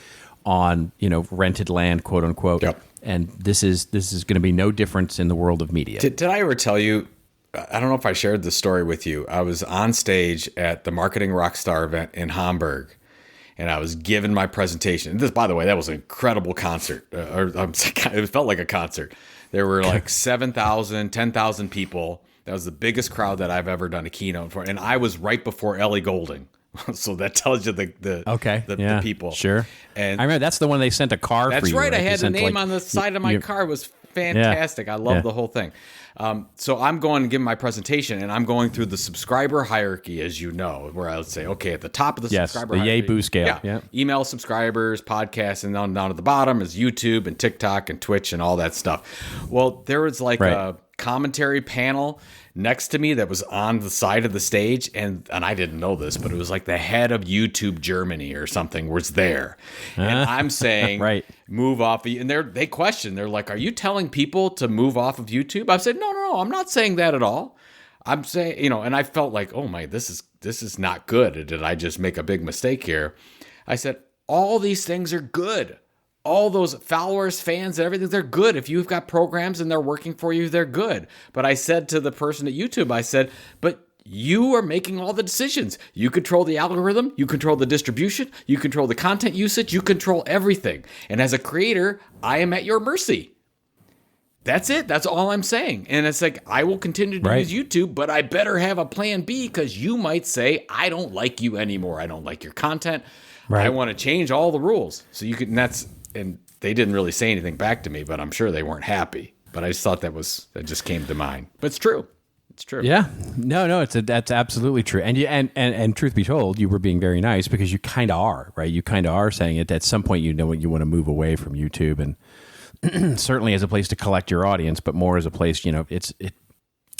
on, rented land, quote unquote. Yep. And this is going to be no difference in the world of media. Did I ever tell you? I don't know if I shared this story with you. I was on stage at the Marketing Rockstar event in Hamburg, and I was giving my presentation. And this, by the way, that was an incredible concert. It felt like a concert. There were like 7,000, 10,000 people. That was the biggest crowd that I've ever done a keynote for. And I was right before Ellie Goulding. So that tells you the people. Sure. And I remember that's the one they sent a car for you. That's right. I They had the sent, name on the side of my car. It was fantastic. I love the whole thing. So I'm going to give my presentation, and I'm going through the subscriber hierarchy, as you know, where I would say, okay, at the top of the subscriber the hierarchy, yay boo scale. Yeah. Email subscribers, podcasts, and down at the bottom is YouTube and TikTok and Twitch and all that stuff. Well, there was like a commentary panel next to me that was on the side of the stage, and I didn't know this, but it was like the head of YouTube Germany or something was there. And I'm saying, move off. And they question. They're like, are you telling people to move off of YouTube? I said, no, I'm not saying that at all. I'm saying, and I felt like, oh my, this is not good. Did I just make a big mistake here? I said, all these things are good. All those followers, fans, and everything, they're good. If you've got programs and they're working for you, they're good. But I said to the person at YouTube, I said, but you are making all the decisions. You control the algorithm. You control the distribution. You control the content usage. You control everything. And as a creator, I am at your mercy. That's it. That's all I'm saying. And it's like, I will continue to use YouTube, but I better have a plan B, because you might say, I don't like you anymore. I don't like your content. I want to change all the rules. So you could, and they didn't really say anything back to me, but I'm sure they weren't happy. But I just thought that just came to mind. But it's true. It's true. Yeah. No, that's absolutely true. And truth be told, you were being very nice, because you kind of are, right? You kind of are saying it. At some point, you want to move away from YouTube, and certainly as a place to collect your audience, but more as a place,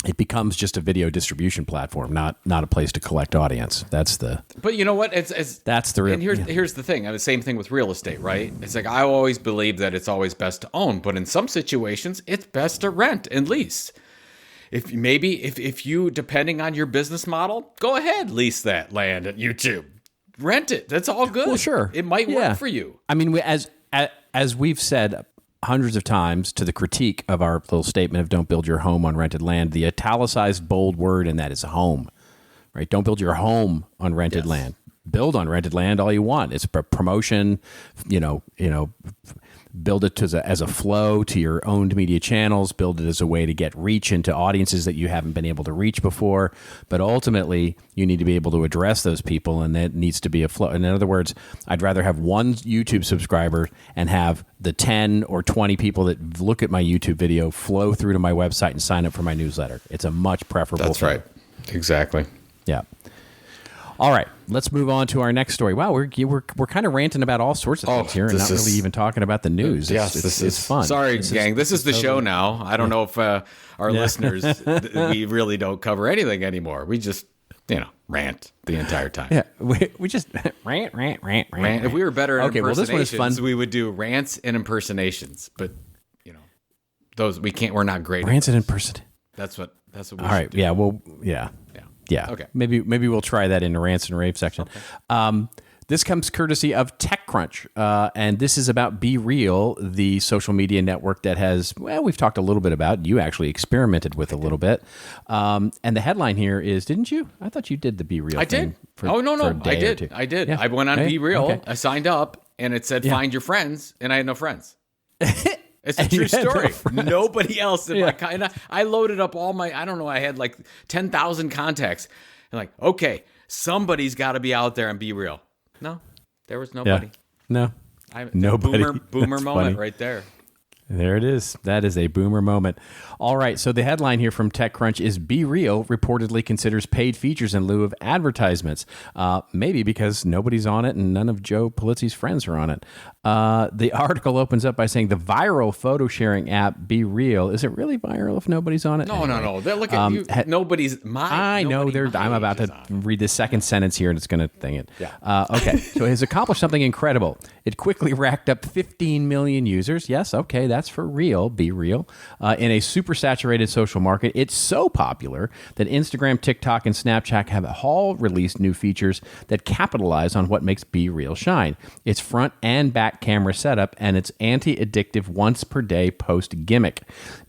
it becomes just a video distribution platform, not a place to collect audience. But you know what? That's the real. And here's the thing. The same thing with real estate, right? It's like, I always believe that it's always best to own, but in some situations, it's best to rent and lease. If you, depending on your business model, go ahead, lease that land at YouTube, rent it. That's all good. Well, sure, it might work for you. I mean, as we've said hundreds of times, to the critique of our little statement of don't build your home on rented land, the italicized bold word in that is home, right? Don't build your home on rented land. Build on rented land all you want. It's a promotion, build it as a flow to your owned media channels, build it as a way to get reach into audiences that you haven't been able to reach before. But ultimately, you need to be able to address those people, and that needs to be a flow. And in other words, I'd rather have one YouTube subscriber and have the 10 or 20 people that look at my YouTube video flow through to my website and sign up for my newsletter. It's a much preferable That's thing. right. Exactly. Yeah. All right, let's move on to our next story. Wow, we're kind of ranting about all sorts of things here, and not really even talking about the news. It's fun. Sorry, gang. This is the show now. I don't know if our listeners, we really don't cover anything anymore. We just, rant the entire time. Yeah, we just rant. If we were better at impersonations, this one is fun. We would do rants and impersonations. But those we can't. We're not great. Rants and impersonation. That's what we should do. Yeah. Well. Yeah. Yeah. Okay. Maybe we'll try that in the rants and rave section. Okay. This comes courtesy of TechCrunch, and this is about BeReal, the social media network that we've talked a little bit about. You actually experimented with a little bit, and the headline here is, didn't you? I thought you did the BeReal. I did. I did. I did. Yeah. I went on BeReal. Okay. I signed up, and it said find your friends, and I had no friends. It's a true story. Nobody else in my and I loaded up all my, I don't know, I had like 10,000 contacts. And like, okay, somebody's got to be out there and BeReal. No, there was nobody. Yeah. No. Nobody. Boomer moment right there. There it is. That is a boomer moment. All right. So the headline here from TechCrunch is BeReal reportedly considers paid features in lieu of advertisements. Maybe because nobody's on it and none of Joe Pulizzi's friends are on it. The article opens up by saying the viral photo sharing app BeReal. Is it really viral if nobody's on it? No. They're looking at you. I know. I'm about to read the second sentence here and it's going to thing it. Yeah. Okay. So it has accomplished something incredible. It quickly racked up 15 million users. Yes. Okay. That's for real. BeReal. In a super saturated social market. It's so popular that Instagram, TikTok, and Snapchat have all released new features that capitalize on what makes BeReal shine. Its front and back camera setup and its anti-addictive once per day post gimmick.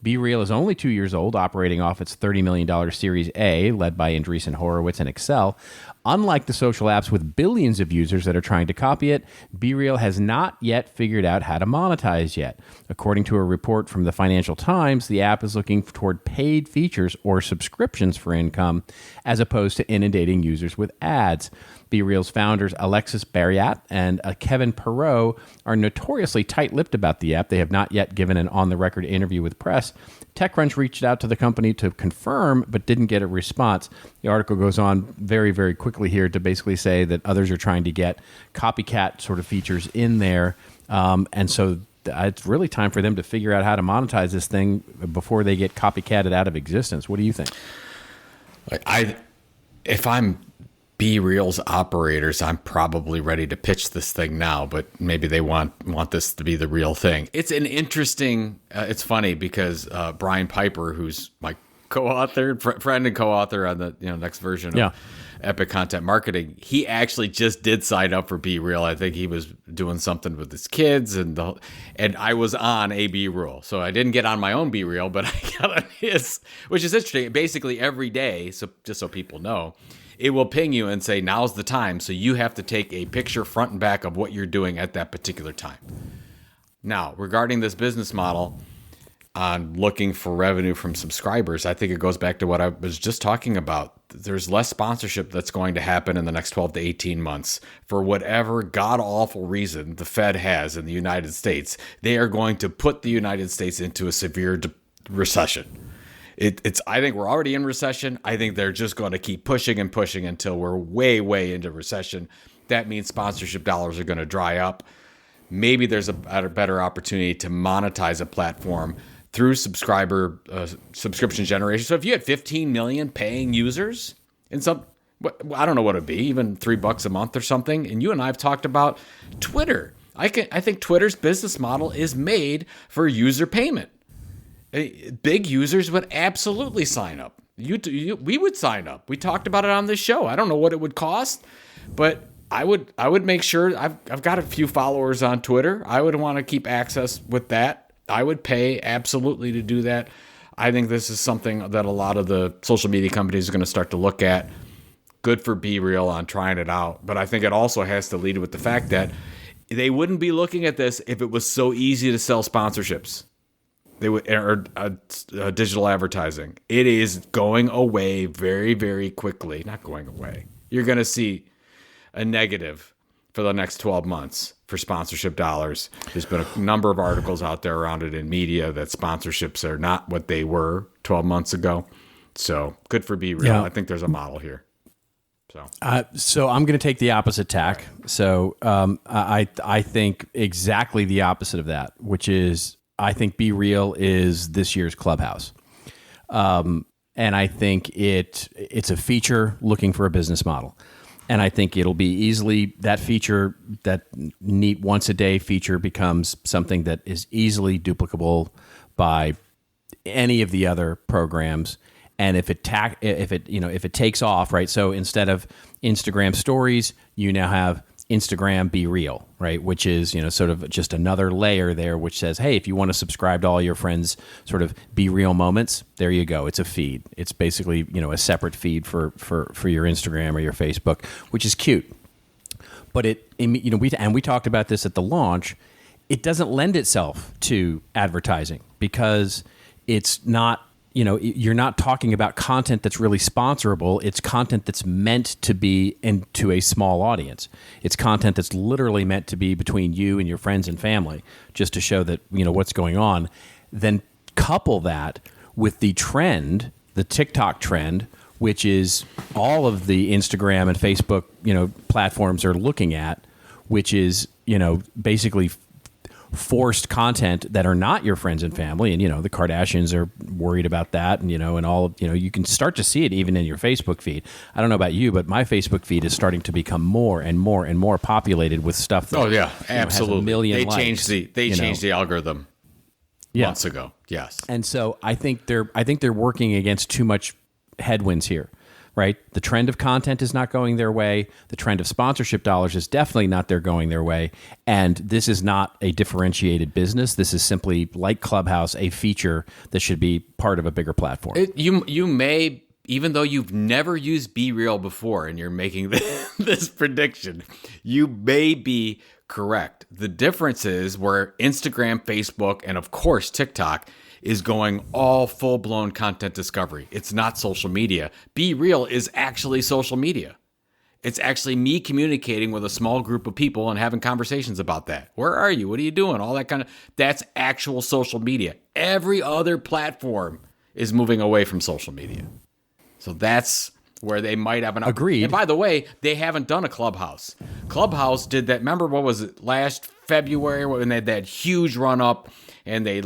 BeReal is only 2 years old, operating off its $30 million Series A, led by Andreessen Horowitz and Excel. Unlike the social apps with billions of users that are trying to copy it, BeReal has not yet figured out how to monetize yet. According to a report from the Financial Times, the app is looking toward paid features or subscriptions for income, as opposed to inundating users with ads. BeReal's founders Alexis Barriat and Kevin Perot are notoriously tight-lipped about the app. They have not yet given an on-the-record interview with press. TechCrunch reached out to the company to confirm, but didn't get a response. The article goes on very, very quickly here to basically say that others are trying to get copycat sort of features in there. And so it's really time for them to figure out how to monetize this thing before they get copycatted out of existence. What do you think? If I'm BeReal's operators, I'm probably ready to pitch this thing now, but maybe they want this to be the real thing. It's an interesting, it's funny because Brian Piper, who's my co-author, friend and co-author on the next version of Epic Content Marketing, he actually just did sign up for BeReal. I think he was doing something with his kids, and I was on a BeReal. So I didn't get on my own BeReal, but I got on his, which is interesting. Basically every day, so just so people know, it will ping you and say, now's the time. So you have to take a picture front and back of what you're doing at that particular time. Now, regarding this business model on looking for revenue from subscribers, I think it goes back to what I was just talking about. There's less sponsorship that's going to happen in the next 12 to 18 months for whatever god-awful reason the Fed has in the United States. They are going to put the United States into a severe recession. I think we're already in recession. I think they're just going to keep pushing and pushing until we're way, way into recession. That means sponsorship dollars are going to dry up. Maybe there's a better opportunity to monetize a platform through subscription generation. So if you had 15 million paying users and I don't know what it'd be, even $3 a month or something. And you and I have talked about Twitter. I think Twitter's business model is made for user payment. Big users would absolutely sign up. We would sign up. We talked about it on this show. I don't know what it would cost, but I would make sure I've got a few followers on Twitter. I would want to keep access with that. I would pay absolutely to do that. I think this is something that a lot of the social media companies are going to start to look at. Good for BeReal on trying it out, but I think it also has to lead with the fact that they wouldn't be looking at this if it was so easy to sell sponsorships. They would, or digital advertising. It is going away very, very quickly. Not going away. You're going to see a negative for the next 12 months for sponsorship dollars. There's been a number of articles out there around it in media that sponsorships are not what they were 12 months ago. So good for BeReal. Yeah. I think there's a model here. So I'm going to take the opposite tack. So I think exactly the opposite of that, which is I think BeReal is this year's Clubhouse. And I think it's a feature looking for a business model. And I think it'll be easily, that feature, that neat once a day feature becomes something that is easily duplicable by any of the other programs. And if it takes off, right? So instead of Instagram stories, you now have Instagram BeReal, right? Which is, sort of just another layer there, which says, hey, if you want to subscribe to all your friends' sort of BeReal moments, there you go. It's a feed. It's basically, a separate feed for your Instagram or your Facebook, which is cute. But we talked about this at the launch. It doesn't lend itself to advertising because it's not you're not talking about content that's really sponsorable. It's content that's meant to be into a small audience. It's content that's literally meant to be between you and your friends and family, just to show that, what's going on. Then couple that with the trend, the TikTok trend, which is all of the Instagram and Facebook, platforms are looking at, which is, basically forced content that are not your friends and family. And, the Kardashians are worried about that. And, and all of, you can start to see it even in your Facebook feed. I don't know about you, but my Facebook feed is starting to become more and more and more populated with stuff that, absolutely. Has a million they likes, changed the algorithm months ago. Yes. And so I think they're working against too much headwinds here. Right? The trend of content is not going their way. The trend of sponsorship dollars is definitely not going their way. And this is not a differentiated business. This is simply, like Clubhouse, a feature that should be part of a bigger platform. You may, even though you've never used BeReal before and you're making this prediction, you may be correct. The difference is where Instagram, Facebook, and of course TikTok is going all full-blown content discovery. It's not social media. BeReal is actually social media. It's actually me communicating with a small group of people and having conversations about that. Where are you? What are you doing? All that kind of, that's actual social media. Every other platform is moving away from social media. So that's where they might have an... Agreed. And by the way, they haven't done a Clubhouse. Clubhouse did that, remember, what was it, last February when they had that huge run-up and they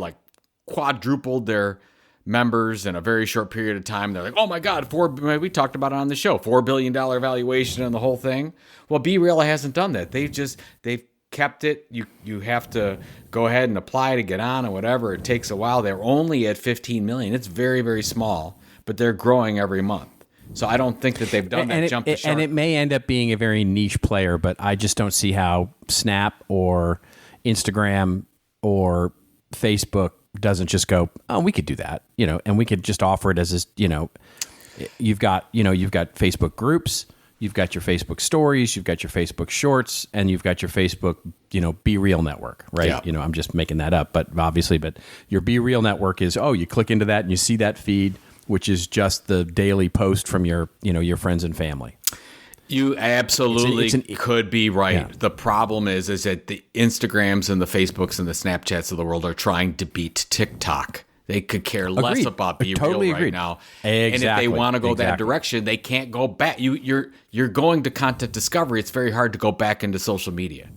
quadrupled their members in a very short period of time. They're like, oh my God, we talked about it on the show, $4 billion valuation and the whole thing. Well, BeReal hasn't done that. They've kept it. You have to go ahead and apply to get on or whatever. It takes a while. They're only at 15 million. It's very, very small, but they're growing every month. So I don't think that they've done that jump to shark. And it may end up being a very niche player, but I just don't see how Snap or Instagram or Facebook doesn't just go, oh, we could do that, and we could just offer it as this, you've got Facebook groups, you've got your Facebook stories, you've got your Facebook shorts, and you've got your Facebook, BeReal network, right? Yeah. I'm just making that up, but your BeReal network is, you click into that and you see that feed, which is just the daily post from your friends and family. You absolutely could be right. Yeah. The problem is that the Instagrams and the Facebooks and the Snapchats of the world are trying to beat TikTok. They could care less about BeReal right now. Exactly. And if they want to go that direction, they can't go back. You're going to content discovery. It's very hard to go back into social media.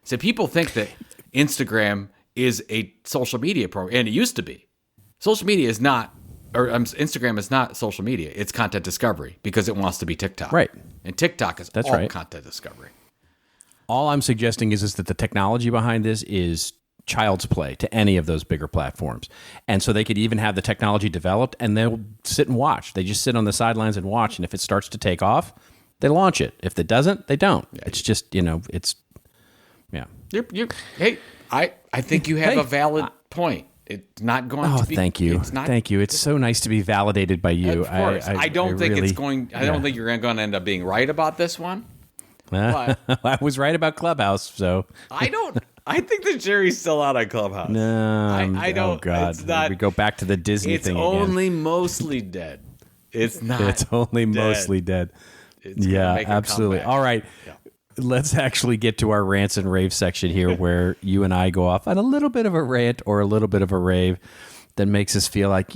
So people think that Instagram is a social media program, and it used to be. Social media is not, or Instagram is not social media. It's content discovery because it wants to be TikTok. Right. And TikTok is all content discovery. All I'm suggesting is that the technology behind this is child's play to any of those bigger platforms. And so they could even have the technology developed and they'll sit and watch. They just sit on the sidelines and watch. And if it starts to take off, they launch it. If it doesn't, they don't. Yeah. It's just, it's, yeah. Hey, I think you have a valid point. It's not going to be. Thank you. Thank you. It's so nice to be validated by you. Of course. I don't think you're going to end up being right about this one. But I was right about Clubhouse, so. I think the jury's still out on Clubhouse. No. I don't. Oh, God. It's not, we go back to the Disney thing again. It's only mostly dead. It's not. It's only mostly dead. Yeah, absolutely. All right. Yeah. Let's actually get to our rants and raves section here where you and I go off on a little bit of a rant or a little bit of a rave that makes us feel like,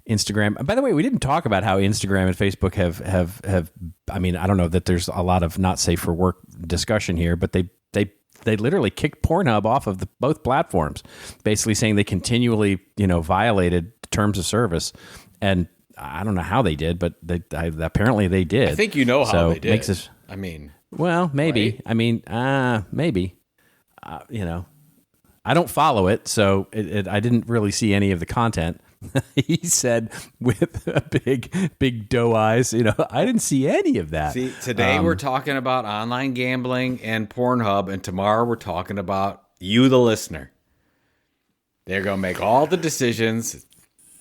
Instagram. By the way, we didn't talk about how Instagram and Facebook have I mean, I don't know that there's a lot of not safe for work discussion here, but they literally kicked Pornhub off of both platforms, basically saying they continually, violated terms of service. And I don't know how they did, but apparently they did. I think how they did. Well, maybe. Right? I mean, maybe. I don't follow it, so I didn't really see any of the content. He said with big doe eyes, I didn't see any of that. See, today we're talking about online gambling and Pornhub, and tomorrow we're talking about you, the listener. They're going to make all the decisions.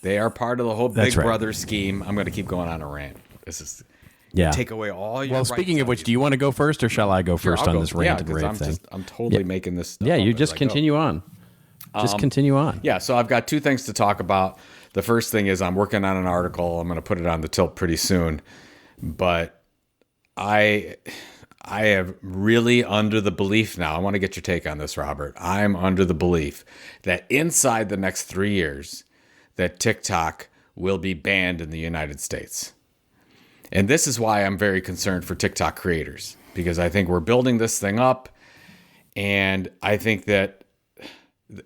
They are part of the whole Big Brother scheme. I'm going to keep going on a rant. This is... Yeah. Take away all your. Well, speaking of which, do you want to go first, or shall I go first on this rant and rave thing? I'm totally making this stuff. Yeah, you just continue on. Just continue on. Yeah, so I've got two things to talk about. the first thing is I'm working on an article. I'm going to put it on the tilt pretty soon, but I am really under the belief now. I want to get your take on this, Robert. I'm under the belief that inside the next 3 years, that TikTok will be banned in the United States. And this is why I'm very concerned for TikTok creators, because I think we're building this thing up. And I think that,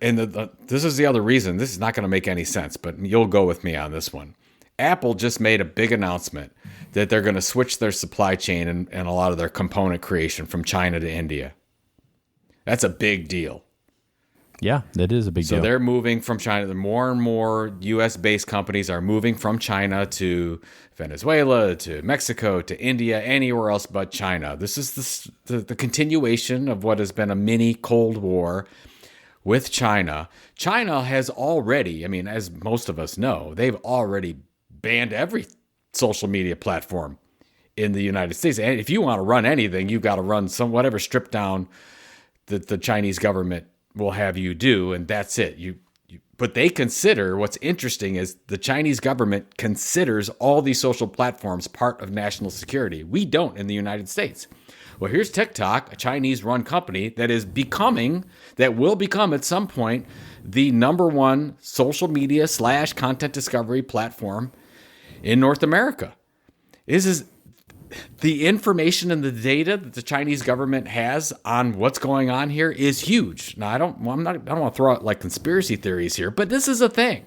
and this is the other reason, this is not going to make any sense, but you'll go with me on this one. Apple just made a big announcement that they're going to switch their supply chain and a lot of their component creation from China to India. That's a big deal. Yeah, that is a big deal. So they're moving from China. More and more U.S.-based companies are moving from China to Venezuela, to Mexico, to India, anywhere else but China. This is the continuation of what has been a mini Cold War with China. China has already, I mean, as most of us know, they've already banned every social media platform in the United States. And if you want to run anything, you've got to run whatever stripped down that the Chinese government will have you do, and that's it. But they consider, what's interesting is the Chinese government considers all these social platforms part of national security. We don't in the United States. Well, here's TikTok, a Chinese-run company that will become at some point the number one social media / content discovery platform in North America. This is the information and the data that the Chinese government has on what's going on here is huge. Now, I don't want to throw out like conspiracy theories here, but this is a thing.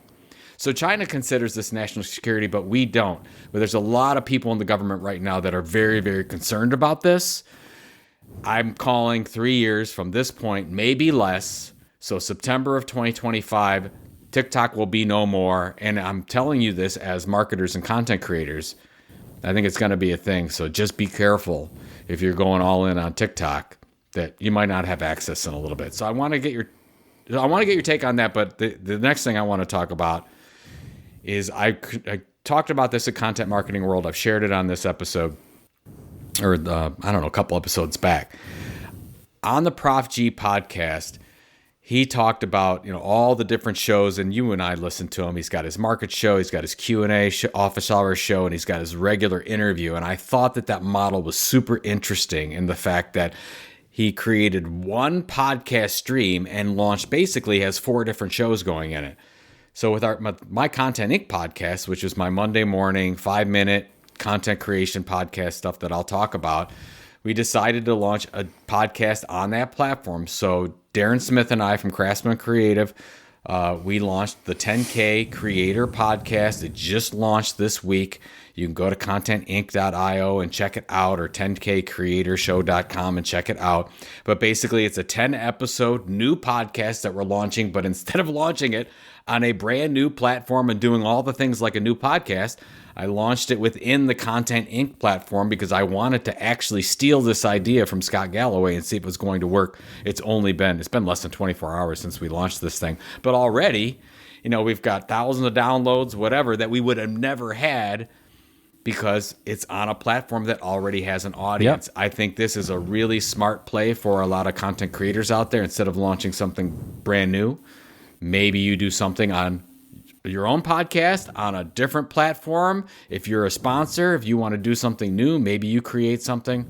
So China considers this national security, but we don't. But there's a lot of people in the government right now that are very, very concerned about this. I'm calling 3 years from this point, maybe less. So September of 2025, TikTok will be no more. And I'm telling you this as marketers and content creators. I think it's going to be a thing. So just be careful if you're going all in on TikTok that you might not have access in a little bit. So I want to get your take on that. But the next thing I want to talk about is I talked about this at Content Marketing World. I've shared it on this episode, or a couple episodes back. On the Prof G podcast, he talked about, all the different shows, and you and I listened to him. He's got his market show, he's got his Q&A office hours show, and he's got his regular interview. And I thought that model was super interesting in the fact that he created one podcast stream and basically has 4 different shows going in it. So with my Content Inc. podcast, which is my Monday morning 5-minute content creation podcast stuff that I'll talk about, we decided to launch a podcast on that platform. So Daren Smith and I from Craftsman Creative, we launched the 10K Creator Podcast. It just launched this week. You can go to contentinc.io and check it out, or 10kcreatorshow.com and check it out. But basically, it's a 10-episode new podcast that we're launching. But instead of launching it on a brand new platform and doing all the things like a new podcast, I launched it within the Content Inc. platform because I wanted to actually steal this idea from Scott Galloway and see if it was going to work. It's been less than 24 hours since we launched this thing. But already, we've got thousands of downloads, whatever, that we would have never had because it's on a platform that already has an audience. Yep. I think this is a really smart play for a lot of content creators out there. Instead of launching something brand new, maybe you do something on your own podcast on a different platform. If you're a sponsor, if you want to do something new, maybe you create something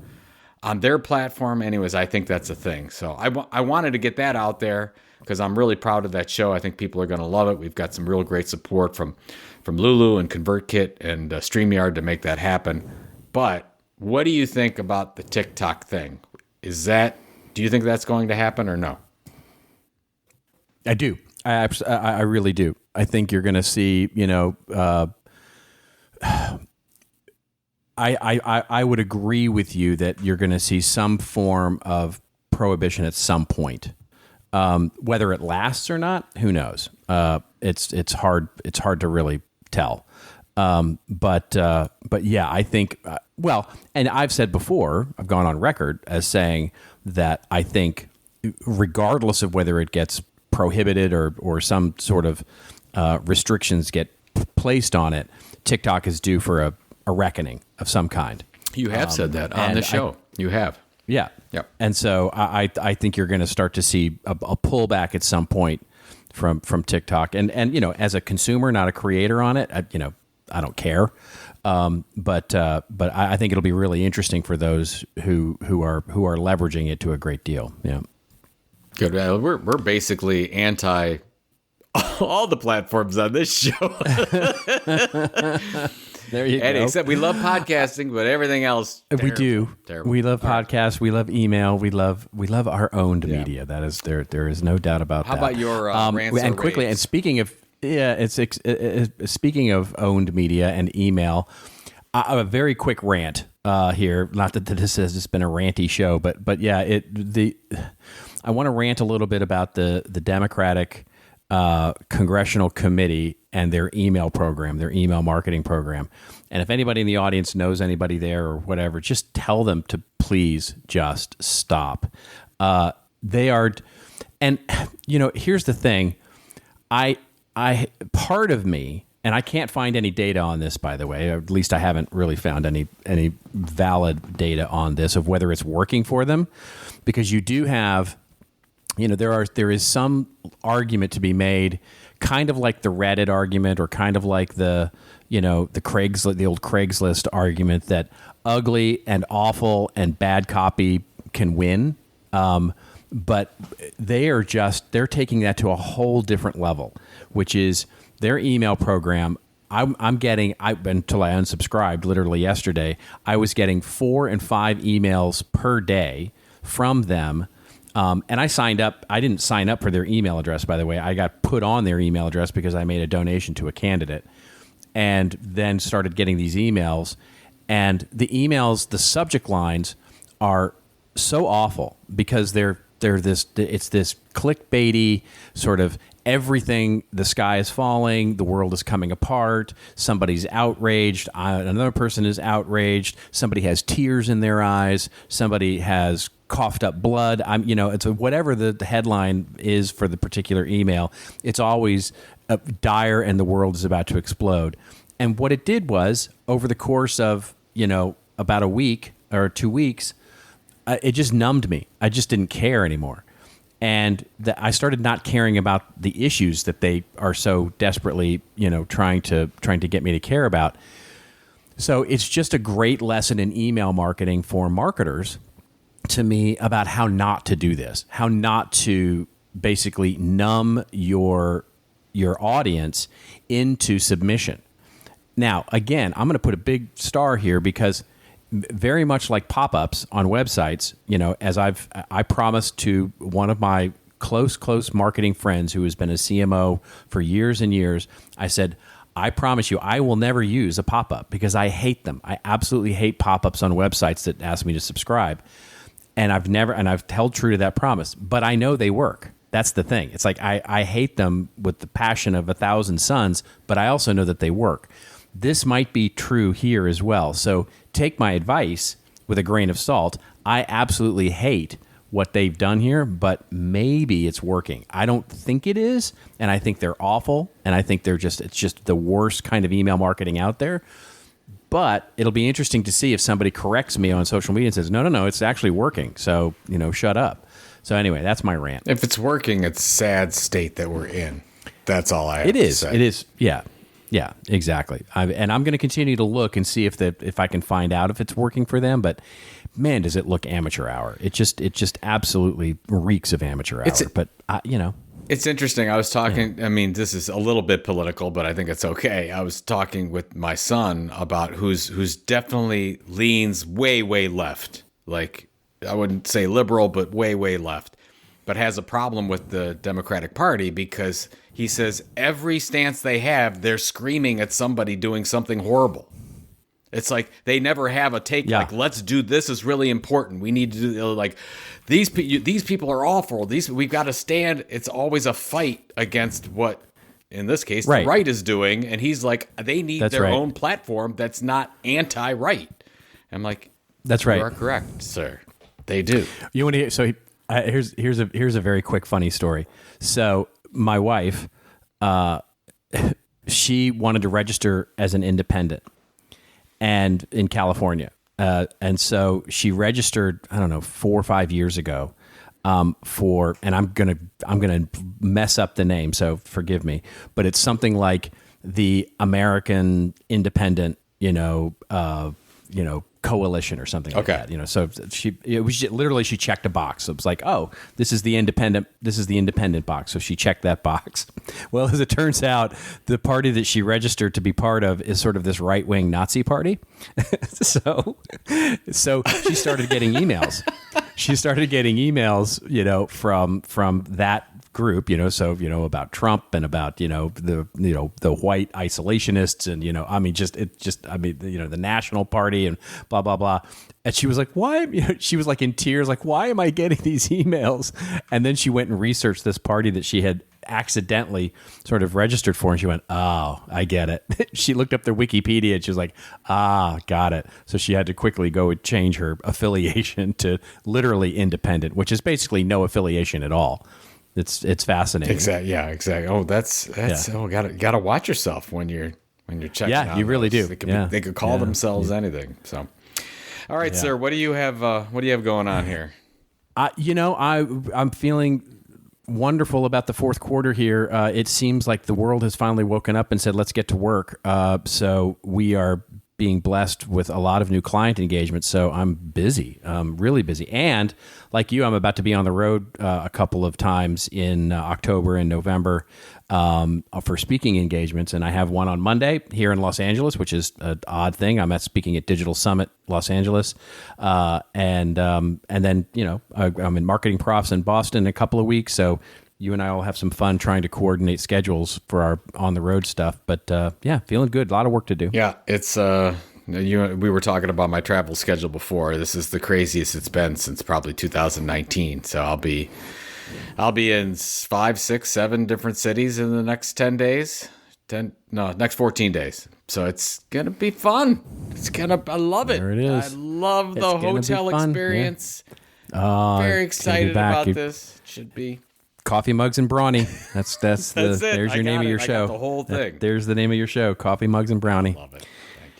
on their platform. Anyways, I think that's a thing. So I wanted to get that out there because I'm really proud of that show. I think people are going to love it. We've got some real great support from Lulu and ConvertKit and StreamYard to make that happen. But what do you think about the TikTok thing? Do you think that's going to happen or no? I do. I really do. I think you're going to see, I would agree with you that you're going to see some form of prohibition at some point. Whether it lasts or not, who knows? It's hard to really tell. But yeah, I think, and I've said before, I've gone on record as saying that I think regardless of whether it gets prohibited or some sort of restrictions get placed on it, TikTok is due for a reckoning of some kind. You have said that on the show. You have. Yeah. Yep. And so I think you're going to start to see a pullback at some point from TikTok. And you know, as a consumer, not a creator on it, I don't care. But I think it'll be really interesting for those who are leveraging it to a great deal. Yeah. Good. We're basically anti all the platforms on this show. There you go. Except we love podcasting, but everything else, we do. Terrible. We love podcasts. We love email. We love our owned media. That is there is no doubt about that. How about your rants and or quickly? raves? And speaking of speaking of owned media and email, a very quick rant here. Not that this has just been a ranty show, but yeah, I want to rant a little bit about the Democratic congressional committee and their email program, their email marketing program. And if anybody in the audience knows anybody there or whatever, just tell them to please just stop. They are, and you know, here's the thing. I part of me, and I can't find any data on this, by the way, or at least I haven't really found any valid data on this of whether it's working for them, because you do have, you know, there is some argument to be made, kind of like the Reddit argument, or kind of like the old Craigslist argument, that ugly and awful and bad copy can win. But they're taking that to a whole different level, which is their email program. I'm getting, until I unsubscribed literally yesterday, I was getting 4 and 5 emails per day from them. And I signed up. I didn't sign up for their email address, by the way. I got put on their email address because I made a donation to a candidate, and then started getting these emails. And the emails, the subject lines are so awful because it's this clickbaity sort of everything. The sky is falling. The world is coming apart. Somebody's outraged. Another person is outraged. Somebody has tears in their eyes. Somebody has coughed up blood. It's whatever the headline is for the particular email. It's always dire and the world is about to explode. And what it did was, over the course of, about a week or 2 weeks, it just numbed me. I just didn't care anymore. And I started not caring about the issues that they are so desperately, trying to get me to care about. So it's just a great lesson in email marketing for marketers, to me, about how not to do this, how not to basically numb your audience into submission. Now, again, I'm going to put a big star here, because very much like pop-ups on websites, as I promised to one of my close marketing friends who has been a CMO for years and years, I said, I promise you, I will never use a pop-up, because I hate them. I absolutely hate pop-ups on websites that ask me to subscribe. And I've held true to that promise, but I know they work. That's the thing. It's like, I hate them with the passion of 1,000 suns, but I also know that they work. This might be true here as well. So take my advice with a grain of salt. I absolutely hate what they've done here, but maybe it's working. I don't think it is, and I think they're awful, and I think it's just the worst kind of email marketing out there. But it'll be interesting to see if somebody corrects me on social media and says, no, it's actually working. So, shut up. So anyway, that's my rant. If it's working, it's a sad state that we're in. That's all I have to say. It is. Yeah, exactly. And I'm going to continue to look and see if I can find out if it's working for them. But man, does it look amateur hour. It just absolutely reeks of amateur hour. It's interesting. I was talking, this is a little bit political, but I think it's okay. I was talking with my son about who's definitely leans way, way left. Like, I wouldn't say liberal, but way, way left. But has a problem with the Democratic Party, because he says every stance they have, they're screaming at somebody doing something horrible. It's like they never have a take like, let's do this is really important. We need to do, like, these people are awful. We've got to stand. It's always a fight against what, in this case, the right is doing. And he's like, they need their own platform that's not anti-right. I'm like, that's right. You are correct, sir. They do. You want to hear? So here's a very quick funny story. So my wife, she wanted to register as an independent, and in California. And so she registered, I don't know, 4 or 5 years ago. and I'm gonna mess up the name, so forgive me, but it's something like the American Independent, coalition or something like that. So she checked a box. It was like, oh, this is the independent box. So she checked that box. Well, as it turns out, the party that she registered to be part of is sort of this right-wing Nazi party. so she started getting emails. From that group, about Trump and about, the white isolationists and, the National Party and blah, blah, blah. And she was like, why? She was like in tears, like, why am I getting these emails? And then she went and researched this party that she had accidentally sort of registered for. And she went, oh, I get it. She looked up their Wikipedia and she was like, got it. So she had to quickly go and change her affiliation to literally independent, which is basically no affiliation at all. It's fascinating. Exactly. Yeah, exactly. Oh, that's gotta watch yourself when you're checking. Yeah, you really do. They could call themselves anything. So, all right, sir. What do you have? What do you have going on here? I'm feeling wonderful about the fourth quarter here. It seems like the world has finally woken up and said, "Let's get to work." So we are being blessed with a lot of new client engagements. So I'm busy, really busy. And like you, I'm about to be on the road a couple of times in October and November for speaking engagements. And I have one on Monday here in Los Angeles, which is an odd thing. I'm speaking at Digital Summit Los Angeles. And then, I'm in Marketing Profs in Boston in a couple of weeks. So you and I will have some fun trying to coordinate schedules for our on the road stuff. But feeling good. A lot of work to do. Yeah, it's we were talking about my travel schedule before. This is the craziest it's been since probably 2019. So I'll be in 5, 6, 7 different cities in the next 10 days. Next 14 days. So it's gonna be fun. I love it. There it is. I love the hotel experience. Yeah. Oh, very excited about this. It should be. Coffee Mugs and Brownie. That's it. There's your name of your show. I got the whole thing. There's the name of your show, Coffee Mugs and Brownie. Love it. Thank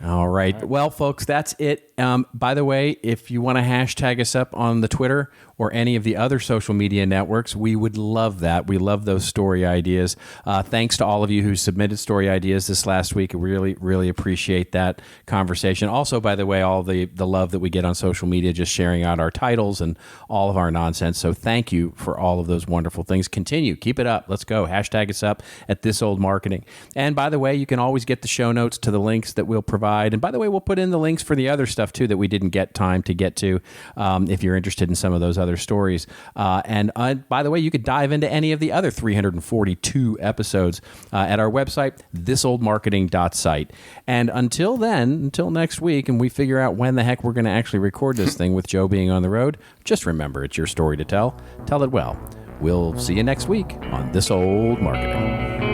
you. All right. Well, folks, that's it. By the way, if you want to hashtag us up on the Twitter or any of the other social media networks, we would love that. We love those story ideas. Thanks to all of you who submitted story ideas this last week. I really, really appreciate that conversation. Also, by the way, all the love that we get on social media, just sharing out our titles and all of our nonsense. So thank you for all of those wonderful things. Continue. Keep it up. Let's go. Hashtag us up at This Old Marketing. And by the way, you can always get the show notes to the links that we'll provide. And by the way, we'll put in the links for the other stuff too that we didn't get time to get to if you're interested in some of those other stories. And by the way, you could dive into any of the other 342 episodes at our website, thisoldmarketing.site. And until next week, and we figure out when the heck we're going to actually record this thing with Joe being on the road, just remember it's your story to tell. Tell it well. We'll see you next week on This Old Marketing.